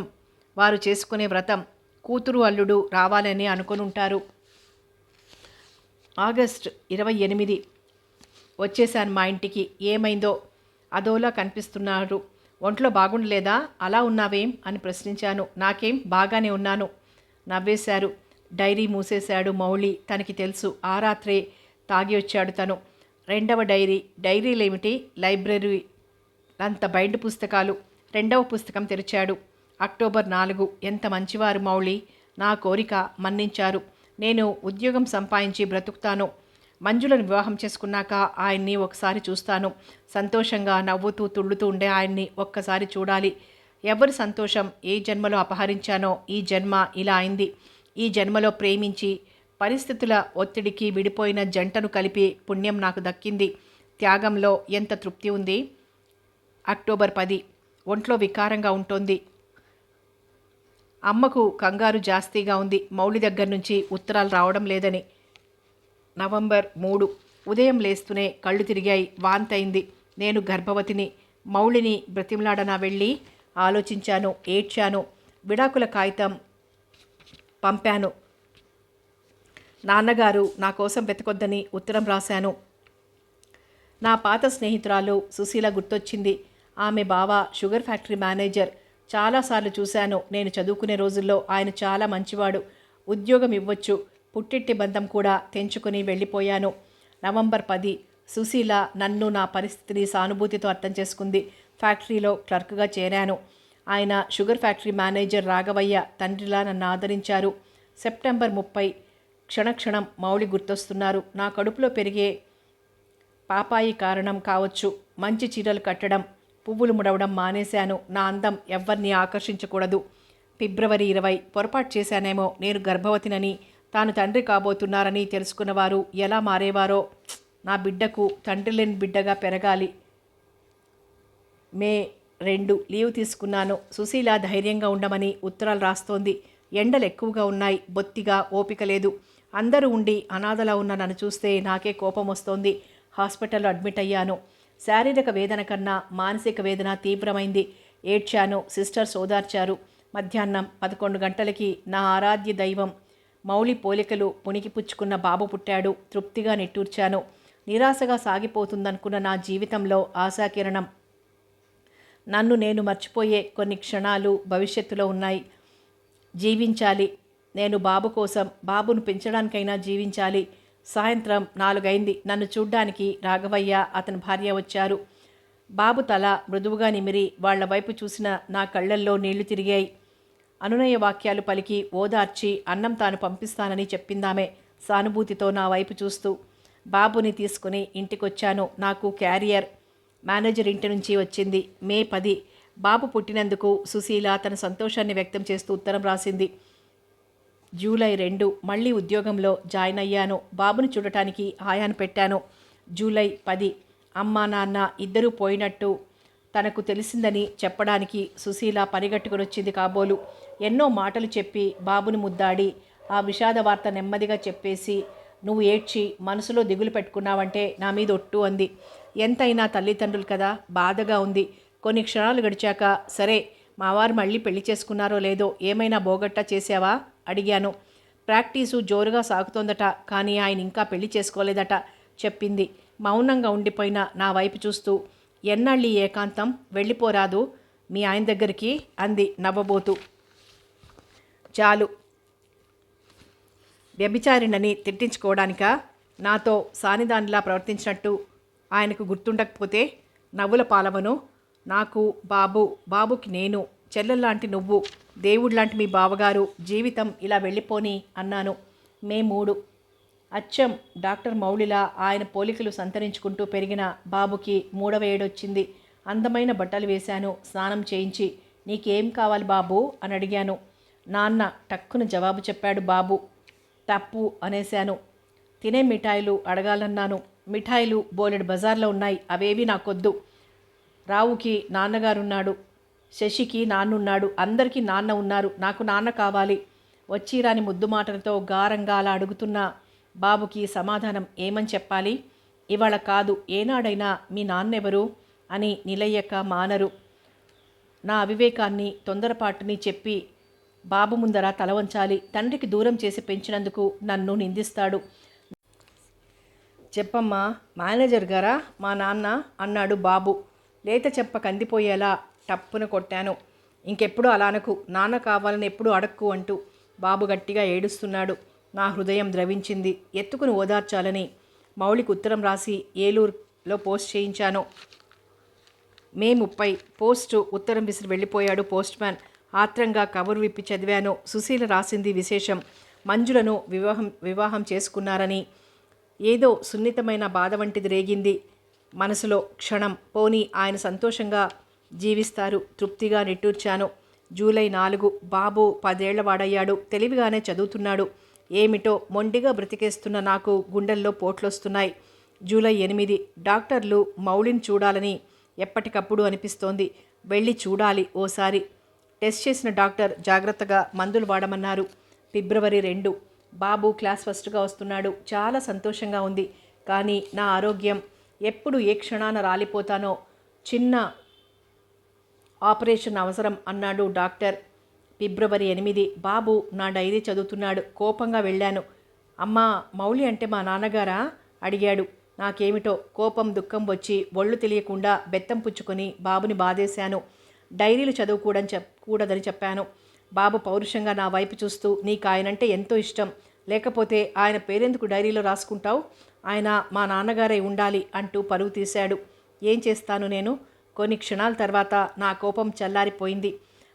వారు చేసుకునే వ్రతం. కూతురు అల్లుడు రావాలని అనుకునుంటారు. ఆగస్టు 28. వచ్చేశాను మా ఇంటికి. ఏమైందో అదోలా కనిపిస్తున్నారు. ఒంట్లో బాగుండలేదా? అలా ఉన్నావేం అని ప్రశ్నించాను. నాకేం, బాగానే ఉన్నాను. నవ్వేశారు. డైరీ మూసేశాడు మౌళి. తనకి తెలుసు. ఆ రాత్రే తాగి వచ్చాడు తను. రెండవ డైరీలేమిటి? లైబ్రరీ అంత బైండ్ పుస్తకాలు. రెండవ పుస్తకం తెరిచాడు. అక్టోబర్ 4. ఎంత మంచివారు మౌళి. నా కోరిక మన్నించారు. నేను ఉద్యోగం సంపాదించి బ్రతుకుతాను. మంజులను వివాహం చేసుకున్నాక ఆయన్ని ఒకసారి చూస్తాను. సంతోషంగా నవ్వుతూ తుళ్ళుతూ ఉండే ఆయన్ని ఒక్కసారి చూడాలి. ఎవరి సంతోషం ఏ జన్మలో అపహరించానో ఈ జన్మ ఇలా అయింది. ఈ జన్మలో ప్రేమించి పరిస్థితుల ఒత్తిడికి విడిపోయిన జంటను కలిపి పుణ్యం నాకు దక్కింది. త్యాగంలో ఎంత తృప్తి ఉంది. అక్టోబర్ 10. ఒంట్లో వికారంగా ఉంటుంది. అమ్మకు కంగారు జాస్తిగా ఉంది. మౌళి దగ్గర నుంచి ఉత్తరాలు రావడం లేదని. నవంబర్ 3. ఉదయం లేస్తూనే కళ్ళు తిరిగాయి. వాంతైంది. నేను గర్భవతిని. మౌళిని బ్రతిమలాడనా వెళ్ళి? ఆలోచించాను, ఏడ్చాను. విడాకుల కాగితం పంపాను. నాన్నగారు నా కోసం వెతకొద్దని ఉత్తరం రాశాను. నా పాత స్నేహితురాలు సుశీల గుర్తొచ్చింది. ఆమె బావ షుగర్ ఫ్యాక్టరీ మేనేజర్. చాలాసార్లు చూశాను. నేను చదువుకునే రోజుల్లో ఆయన చాలా మంచివాడు. ఉద్యోగం ఇవ్వచ్చు, పుట్టింటి బంధం కూడా తెంచుకొని వెళ్ళిపోయాను. నవంబర్ 10. సుశీల నన్ను, నా పరిస్థితిని సానుభూతితో అర్థం చేసుకుంది. ఫ్యాక్టరీలో క్లర్క్గా చేరాను. ఆయన షుగర్ ఫ్యాక్టరీ మేనేజర్ రాఘవయ్య తండ్రిలా నన్ను ఆదరించారు. సెప్టెంబర్ 30. క్షణక్షణం మౌళి గుర్తొస్తున్నారు. నా కడుపులో పెరిగే పాపాయి కారణం కావచ్చు. మంచి చీరలు కట్టడం, పువ్వులు ముడవడం మానేశాను. నా అందం ఎవ్వరిని ఆకర్షించకూడదు. ఫిబ్రవరి 20. పొరపాటు చేశానేమో. నేను గర్భవతినని, తాను తండ్రి కాబోతున్నారని తెలుసుకున్నవారు ఎలా మారేవారో. నా బిడ్డకు తండ్రి లేని బిడ్డగా పెరగాలి. మే 2. లీవ్ తీసుకున్నాను. సుశీల ధైర్యంగా ఉండమని ఉత్తరాలు రాస్తోంది. ఎండలు ఎక్కువగా ఉన్నాయి. బొత్తిగా ఓపిక లేదు. అందరూ ఉండి అనాథలా ఉన్న నన్ను చూస్తే నాకే కోపం వస్తోంది. హాస్పిటల్లో అడ్మిట్ అయ్యాను. శారీరక వేదన కన్నా మానసిక వేదన తీవ్రమైంది. ఏడ్చాను. సిస్టర్స్ ఓదార్చారు. మధ్యాహ్నం 11 గంటలకి నా ఆరాధ్య దైవం మౌళి పోలికలు పుణికిపుచ్చుకున్న బాబు పుట్టాడు. తృప్తిగా నిట్టూర్చాను. నిరాశగా సాగిపోతుందనుకున్న నా జీవితంలో ఆశాకిరణం. నన్ను నేను మర్చిపోయే కొన్ని క్షణాలు భవిష్యత్తులో ఉన్నాయి. జీవించాలి. నేను బాబు కోసం, బాబును పెంచడానికైనా జీవించాలి. సాయంత్రం 4 అయింది. నన్ను చూడ్డానికి రాఘవయ్య, అతని భార్య వచ్చారు. బాబు తల మృదువుగా నిమిరి వాళ్ల వైపు చూసిన నా కళ్ళల్లో నీళ్లు తిరిగాయి. అనునయ వాక్యాలు పలికి ఓదార్చి అన్నం తాను పంపిస్తానని చెప్పిందామే సానుభూతితో నా వైపు చూస్తూ. బాబుని తీసుకుని ఇంటికొచ్చాను. నాకు క్యారియర్ మేనేజర్ ఇంటి నుంచి వచ్చింది. మే 10 బాబు పుట్టినందుకు సుశీల తన సంతోషాన్ని వ్యక్తం చేస్తూ ఉత్తరం రాసింది. జూలై 2 మళ్ళీ ఉద్యోగంలో జాయిన్ అయ్యాను. బాబుని చూడటానికి ఆయాను పెట్టాను. జూలై 10 అమ్మ నాన్న ఇద్దరూ పోయినట్టు తనకు తెలిసిందని చెప్పడానికి సుశీల పరిగెట్టుకుని వచ్చింది కాబోలు. ఎన్నో మాటలు చెప్పి బాబుని ముద్దాడి ఆ విషాద వార్త నెమ్మదిగా చెప్పేసి, నువ్వు ఏడ్చి మనసులో దిగులు పెట్టుకున్నావంటే నా మీద ఒట్టు అంది. ఎంతైనా తల్లిదండ్రులు కదా, బాధగా ఉంది. కొన్ని క్షణాలు గడిచాక, సరే మావారు మళ్ళీ పెళ్లి చేసుకున్నారో లేదో, ఏమైనా బోగట్టా చేసావా అడిగాను. ప్రాక్టీసు జోరుగా సాగుతోందట, కానీ ఆయన ఇంకా పెళ్లి చేసుకోలేదట చెప్పింది. మౌనంగా ఉండిపోయిన నా వైపు చూస్తూ, ఎన్నాళ్ళీ ఏకాంతం, వెళ్ళిపోరాదు మీ ఆయన దగ్గరికి అంది నవ్వబోతూ. చాలు, వ్యభిచారిణని తిట్టించుకోవడానికా? నాతో సానిదానిలా ప్రవర్తించినట్టు ఆయనకు గుర్తుండకపోతే నవ్వుల పాలవను. నాకు బాబుకి నేను, చెల్లెల్లాంటి నువ్వు, దేవుళ్లాంటి మీ బావగారు, జీవితం ఇలా వెళ్ళిపోని అన్నాను. మే 3 అచ్చం డాక్టర్ మౌళిలా ఆయన పోలికలు సంతరించుకుంటూ పెరిగిన బాబుకి 3వ ఏడొచ్చింది. అందమైన బట్టలు వేశాను స్నానం చేయించి. నీకేం కావాలి బాబు అని అడిగాను. నాన్న టక్కున జవాబు చెప్పాడు బాబు. తప్పు అనేశాను. తినే మిఠాయిలు అడగాలన్నాను. మిఠాయిలు బోలెడు బజార్లో ఉన్నాయి, అవేవి నాకొద్దు. రావుకి నాన్నగారున్నాడు, శశికి నాన్నున్నాడు, అందరికీ నాన్న ఉన్నారు, నాకు నాన్న కావాలి. వచ్చిరాని ముద్దు మాటలతో గారంగా అలా అడుగుతున్న బాబుకి సమాధానం ఏమని చెప్పాలి? ఇవాళ కాదు, ఏనాడైనా మీ నాన్నెవరు అని నిలయ్యక మానరు. నా అవివేకాన్ని, తొందరపాటుని చెప్పి బాబు ముందర తల వంచాలి. తండ్రికి దూరం చేసి పెంచినందుకు నన్ను నిందిస్తాడు. చెప్పమ్మా, మేనేజర్ గారా మా నాన్న అన్నాడు బాబు. లేత చెప్ప కందిపోయేలా టప్పున కొట్టాను. ఇంకెప్పుడు అలానకు, నాన్న కావాలని ఎప్పుడు అడక్కు అంటూ బాబు గట్టిగా ఏడుస్తున్నాడు. నా హృదయం ద్రవించింది. ఎత్తుకుని ఓదార్చాలని మౌళికి ఉత్తరం రాసి ఏలూరులో పోస్ట్ చేయించాను. మే 30 పోస్టు ఉత్తరం విసిరి వెళ్ళిపోయాడు పోస్ట్ మ్యాన్. ఆత్రంగా కవరు విప్పి చదివాను. సుశీల రాసింది విశేషం. మంజులను వివాహం చేసుకున్నారని. ఏదో సున్నితమైన బాధ వంటిది రేగింది మనసులో. క్షణం పోనీ ఆయన సంతోషంగా జీవిస్తారు. తృప్తిగా నిట్టూర్చాను. జూలై 4 బాబు 10 ఏళ్ల వాడయ్యాడు. తెలివిగానే చదువుతున్నాడు. ఏమిటో మొండిగా బ్రతికేస్తున్న నాకు గుండెల్లో పోట్లొస్తున్నాయి. జూలై 8 డాక్టర్లు మౌళిని చూడాలని ఎప్పటికప్పుడు అనిపిస్తోంది. వెళ్ళి చూడాలి ఓసారి. టెస్ట్ చేసిన డాక్టర్ జాగ్రత్తగా మందులు వాడమన్నారు. ఫిబ్రవరి 2 బాబు క్లాస్ ఫస్ట్గా వస్తున్నాడు. చాలా సంతోషంగా ఉంది. కానీ నా ఆరోగ్యం ఎప్పుడు ఏ క్షణాన రాలిపోతానో. చిన్న ఆపరేషన్ అవసరం అన్నాడు డాక్టర్. ఫిబ్రవరి 8 బాబు నా డైరీ చదువుతున్నాడు. కోపంగా వెళ్ళాను. అమ్మా, మౌళి అంటే మా నాన్నగారా అడిగాడు. నాకేమిటో కోపం దుఃఖం వచ్చి ఒళ్ళు తెలియకుండా బెత్తం పుచ్చుకొని బాబుని బాధేశాను. డైరీలు చదువుకూడదని చెప్పాను. బాబు పౌరుషంగా నా వైపు చూస్తూ, నీకు ఆయనంటే ఎంతో ఇష్టం, లేకపోతే ఆయన పేరెందుకు డైరీలో రాసుకుంటావు? ఆయన మా నాన్నగారే ఉండాలి అంటూ పరువు తీశాడు. ఏం చేస్తాను నేను? కొన్ని క్షణాల తర్వాత నా కోపం చల్లారిపోయింది.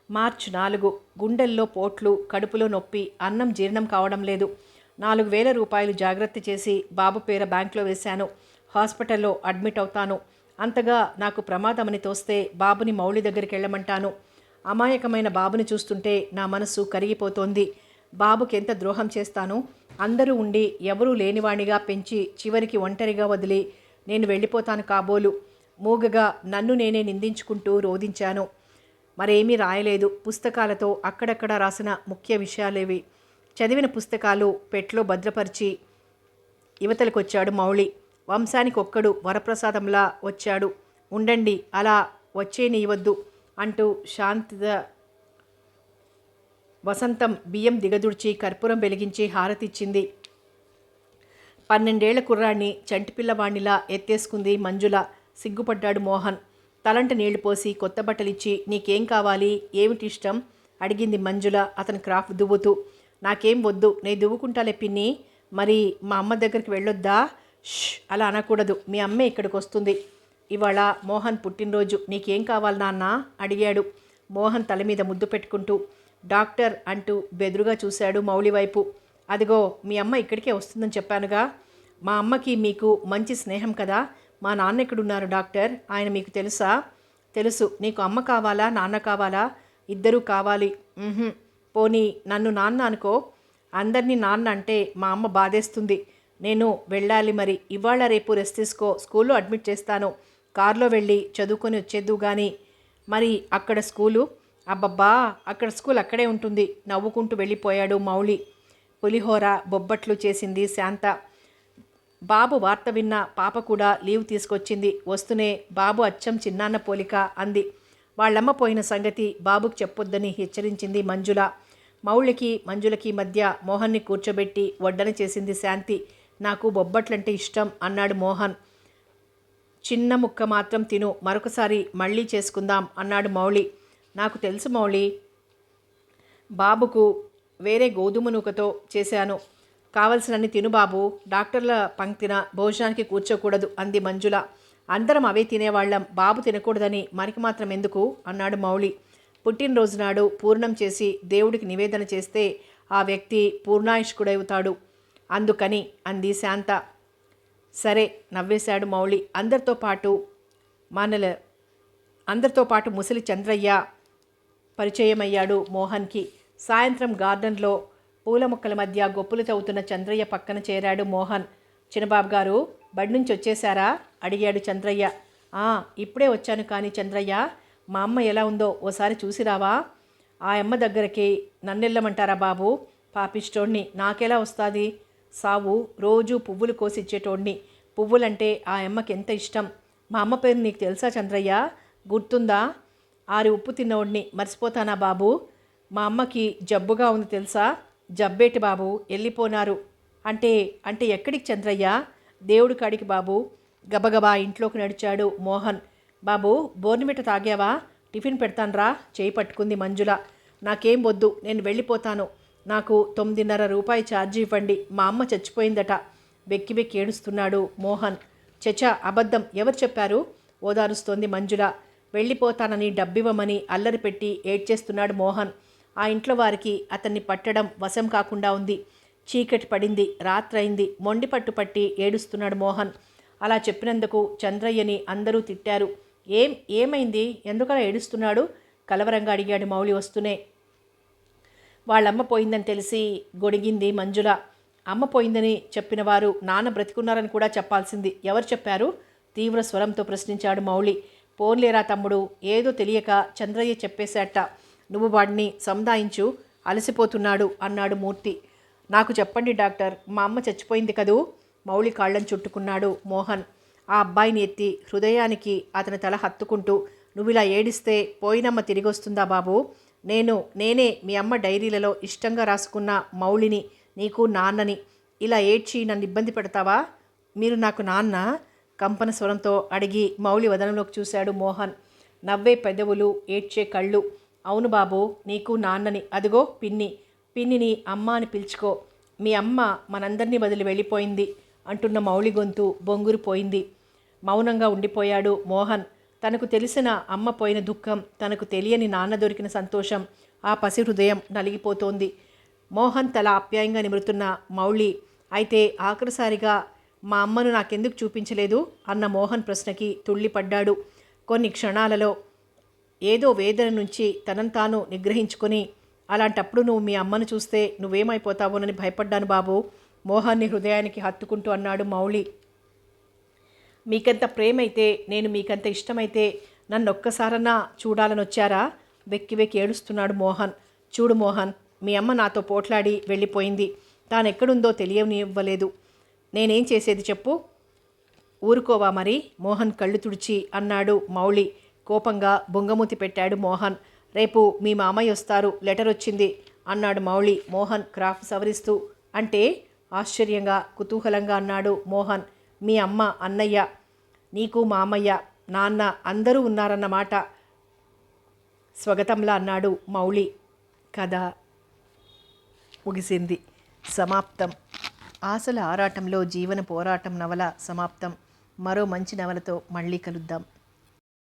మార్చి 4 గుండెల్లో పోట్లు, కడుపులో నొప్పి, అన్నం జీర్ణం కావడం లేదు. 4,000 రూపాయలు జాగ్రత్త చేసి బాబు పేర బ్యాంకులో వేశాను. హాస్పిటల్లో అడ్మిట్ అవుతాను. అంతగా నాకు ప్రమాదమని తోస్తే బాబుని మౌళి దగ్గరికి వెళ్ళమంటాను. అమాయకమైన బాబుని చూస్తుంటే నా మనసు కరిగిపోతోంది. బాబుకి ఎంత ద్రోహం చేస్తాను. అందరూ ఉండి ఎవరూ లేనివాణిగా పెంచి చివరికి ఒంటరిగా వదిలి నేను వెళ్ళిపోతాను కాబోలు. మూగగా నన్ను నేనే నిందించుకుంటూ రోధించాను. మరేమీ రాయలేదు. పుస్తకాలతో అక్కడక్కడ రాసిన ముఖ్య విషయాలేవి. చదివిన పుస్తకాలు పెట్లో భద్రపరిచి యువతలకొచ్చాడు మౌళి. వంశానికి ఒక్కడు వరప్రసాదంలా వచ్చాడు. ఉండండి, అలా వచ్చేనియవద్దు అంటూ వసంతం బియ్యం దిగదుర్చి కర్పూరం వెలిగించి హారతిచ్చింది. 12 ఏళ్ల కుర్రాడిని చంటిపిల్లవాణ్ణిలా ఎత్తేసుకుంది మంజుల. సిగ్గుపడ్డాడు మోహన్. తలంట నీళ్లు పోసి కొత్త బట్టలిచ్చి నీకేం కావాలి, ఏమిటిష్టం అడిగింది మంజుల అతని క్రాఫ్ దువ్వుతూ. నాకేం వద్దు, నేను దువ్వుకుంటాలే పిన్ని. మరి మా అమ్మ దగ్గరికి వెళ్ళొద్దా? అలా అనకూడదు, మీ అమ్మే ఇక్కడికి వస్తుంది. ఇవాళ మోహన్ పుట్టినరోజు, నీకేం కావాలి నాన్న అడిగాడు మోహన్ తల మీద ముద్దు పెట్టుకుంటూ. డాక్టర్ అంటూ బెదురుగా చూశాడు మౌళి వైపు. అదిగో మీ అమ్మ ఇక్కడికే వస్తుందని చెప్పానుగా. మా అమ్మకి మీకు మంచి స్నేహం కదా. మా నాన్న ఎక్కడున్నారు డాక్టర్, ఆయన మీకు తెలుసా? తెలుసు. నీకు అమ్మ కావాలా నాన్న కావాలా? ఇద్దరూ కావాలి. పోనీ నన్ను నాన్న అనుకో. అందరినీ నాన్న అంటే మా అమ్మ బాధేస్తుంది. నేను వెళ్ళాలి మరి. ఇవాళ రేపు రెస్ట్ తీసుకో, స్కూల్లో అడ్మిట్ చేస్తాను. కారులో వెళ్ళి చదువుకొని వచ్చేద్దు కానీ. మరి అక్కడ స్కూలు? అబ్బబ్బా, అక్కడ స్కూల్ అక్కడే ఉంటుంది నవ్వుకుంటూ వెళ్ళిపోయాడు మౌళి. పులిహోర బొబ్బట్లు చేసింది శాంత. బాబు వార్త విన్న పాప కూడా లీవ్ తీసుకొచ్చింది. వస్తూనే బాబు అచ్చం చిన్నాన్న పోలిక అంది. వాళ్ళమ్మ పోయిన సంగతి బాబుకు చెప్పొద్దని హెచ్చరించింది మంజుల. మౌళికి మంజులకి మధ్య మోహన్ని కూర్చోబెట్టి వడ్డన చేసింది శాంతి. నాకు బొబ్బట్లంటే ఇష్టం అన్నాడు మోహన్. చిన్న ముక్క మాత్రం తిను, మరొకసారి మళ్ళీ చేసుకుందాం అన్నాడు మౌళి. నాకు తెలుసు మౌళి, బాబుకు వేరే గోధుమ నూకతో చేశాను. కావలసినన్ని తిను బాబు. డాక్టర్ల పంక్తిన భోజనానికి కూర్చోకూడదు అంది మంజుల. అందరం అవే తినేవాళ్ళం, బాబు తినకూడదని మనకి మాత్రం ఎందుకు అన్నాడు మౌళి. పుట్టినరోజు నాడు పూర్ణం చేసి దేవుడికి నివేదన చేస్తే ఆ వ్యక్తి పూర్ణాయుష్కుడవుతాడు, అందుకని అంది శాంత. సరే నవ్వేశాడు మౌళి. అందరితో పాటు ముసలి చంద్రయ్య పరిచయమయ్యాడు మోహన్కి. సాయంత్రం గార్డెన్లో పూల మొక్కల మధ్య గొప్పులు తవ్వుతున్న చంద్రయ్య పక్కన చేరాడు మోహన్. చిన్నబాబు గారు బడి నుంచి వచ్చేశారా అడిగాడు చంద్రయ్య. ఇప్పుడే వచ్చాను కానీ చంద్రయ్య, మా అమ్మ ఎలా ఉందో ఓసారి చూసిరావా? ఆ అమ్మ దగ్గరికి నన్నెళ్ళమంటారా బాబు? పాపిష్టోణ్ణి, నాకెలా వస్తుంది సావు? రోజు పువ్వులు కోసిచ్చేటోడిని. పువ్వులంటే ఆ అమ్మకి ఎంత ఇష్టం. మా అమ్మ పేరు నీకు తెలుసా చంద్రయ్య? గుర్తుందా? 6 ఉప్పు తిన్నోడిని మర్చిపోతానా బాబు? మా అమ్మకి జబ్బుగా ఉంది తెలుసా? జబ్బేటి బాబు, వెళ్ళిపోనారు. అంటే ఎక్కడికి చంద్రయ్య? దేవుడి కాడికి బాబు. గబగబా ఇంట్లోకి నడిచాడు మోహన్. బాబు బోర్నిమిట తాగావా? టిఫిన్ పెడతాన్రా చేయి పట్టుకుంది మంజుల. నాకేం వద్దు, నేను వెళ్ళిపోతాను. నాకు 9.5 రూపాయి ఛార్జీ ఇవ్వండి, మా అమ్మ చచ్చిపోయిందట. వెక్కి వెక్కి ఏడుస్తున్నాడు మోహన్. చచా అబద్ధం, ఎవరు చెప్పారు? ఓదారుస్తోంది మంజుల. వెళ్ళిపోతానని డబ్బివ్వమని అల్లరి పెట్టి ఏడ్చేస్తున్నాడు మోహన్. ఆ ఇంట్లో వారికి అతన్ని పట్టడం వశం కాకుండా ఉంది. చీకటి పడింది, రాత్రైంది. మొండి పట్టుపట్టి ఏడుస్తున్నాడు మోహన్. అలా చెప్పినందుకు చంద్రయ్యని అందరూ తిట్టారు. ఏమైంది, ఎందుకలా ఏడుస్తున్నాడు కలవరంగా అడిగాడు మౌళి వస్తూనే. వాళ్ళమ్మ పోయిందని తెలిసి గొడిగింది మంజుల. అమ్మ పోయిందని చెప్పిన వారు నాన్న బ్రతికున్నారని కూడా చెప్పాల్సింది. ఎవరు చెప్పారు? తీవ్ర స్వరంతో ప్రశ్నించాడు మౌళి. పోన్లేరా తమ్ముడు, ఏదో తెలియక చంద్రయ్య చెప్పేశాట. నువ్వు వాడిని సముదాయించు, అలసిపోతున్నాడు అన్నాడు మూర్తి. నాకు చెప్పండి డాక్టర్, మా అమ్మ చచ్చిపోయింది కదూ? మౌళి కాళ్ళని చుట్టుకున్నాడు మోహన్. ఆ అబ్బాయిని ఎత్తి హృదయానికి అతని తల హత్తుకుంటూ, నువ్విలా ఏడిస్తే పోయినమ్మ తిరిగి వస్తుందా బాబు? నేనే మీ అమ్మ డైరీలలో ఇష్టంగా రాసుకున్న మౌళిని, నీకు నాన్నని. ఇలా ఏడ్చి నన్ను ఇబ్బంది పెడతావా? మీరు నాకు నాన్న? కంపన స్వరంతో అడిగి మౌళి వదనంలోకి చూశాడు మోహన్. నవ్వే పెదవులు, ఏడ్చే కళ్ళు. అవును బాబు, నీకు నాన్నని. అదిగో పిన్నిని అమ్మ అని పిలుచుకో. మీ అమ్మ మనందరినీ వదిలి వెళ్ళిపోయింది అంటున్న మౌళి గొంతు బొంగురిపోయింది. మౌనంగా ఉండిపోయాడు మోహన్. తనకు తెలిసిన అమ్మ పోయిన దుఃఖం, తనకు తెలియని నాన్న దొరికిన సంతోషం, ఆ పసి హృదయం నలిగిపోతోంది. మోహన్ తల ఆప్యాయంగా నిమురుతున్న మౌళి, అయితే ఆఖరిసారిగా మా అమ్మను నాకెందుకు చూపించలేదు అన్న మోహన్ ప్రశ్నకి తుళ్ళిపడ్డాడు. కొన్ని క్షణాలలో ఏదో వేదన నుంచి తనను తాను నిగ్రహించుకొని, అలాంటప్పుడు నువ్వు మీ అమ్మను చూస్తే నువ్వేమైపోతావోనని భయపడ్డాను బాబు, మోహన్ని హృదయానికి హత్తుకుంటూ అన్నాడు మౌళి. మీకంత ప్రేమైతే, నేను మీకంత ఇష్టమైతే నన్నొక్కసారన్నా చూడాలని వచ్చారా? వెక్కి వెక్కి ఏడుస్తున్నాడు మోహన్. చూడు మోహన్, మీ అమ్మ నాతో పోట్లాడి వెళ్ళిపోయింది. తానెక్కడుందో తెలియనివ్వలేదు. నేనేం చేసేది చెప్పు? ఊరుకోవా మరి? మోహన్ కళ్ళు తుడిచి అన్నాడు మౌళి. కోపంగా బొంగమూతి పెట్టాడు మోహన్. రేపు మీ మామయ్య వస్తారు, లెటర్ వచ్చింది. అన్నాడు మౌళి మోహన్ క్రాఫ్ట్ సవరిస్తూ. అంటే ఆశ్చర్యంగా కుతూహలంగా అన్నాడు మోహన్. మీ అమ్మ, అన్నయ్య, నీకు మామయ్య, నాన్న అందరూ ఉన్నారన్నమాట స్వగతంలా అన్నాడు మౌళి. కథ ముగిసింది. సమాప్తం. ఆశల ఆరాటంలో జీవన పోరాటం నవల సమాప్తం. మరో మంచి నవలతో మళ్ళీ కలుద్దాం.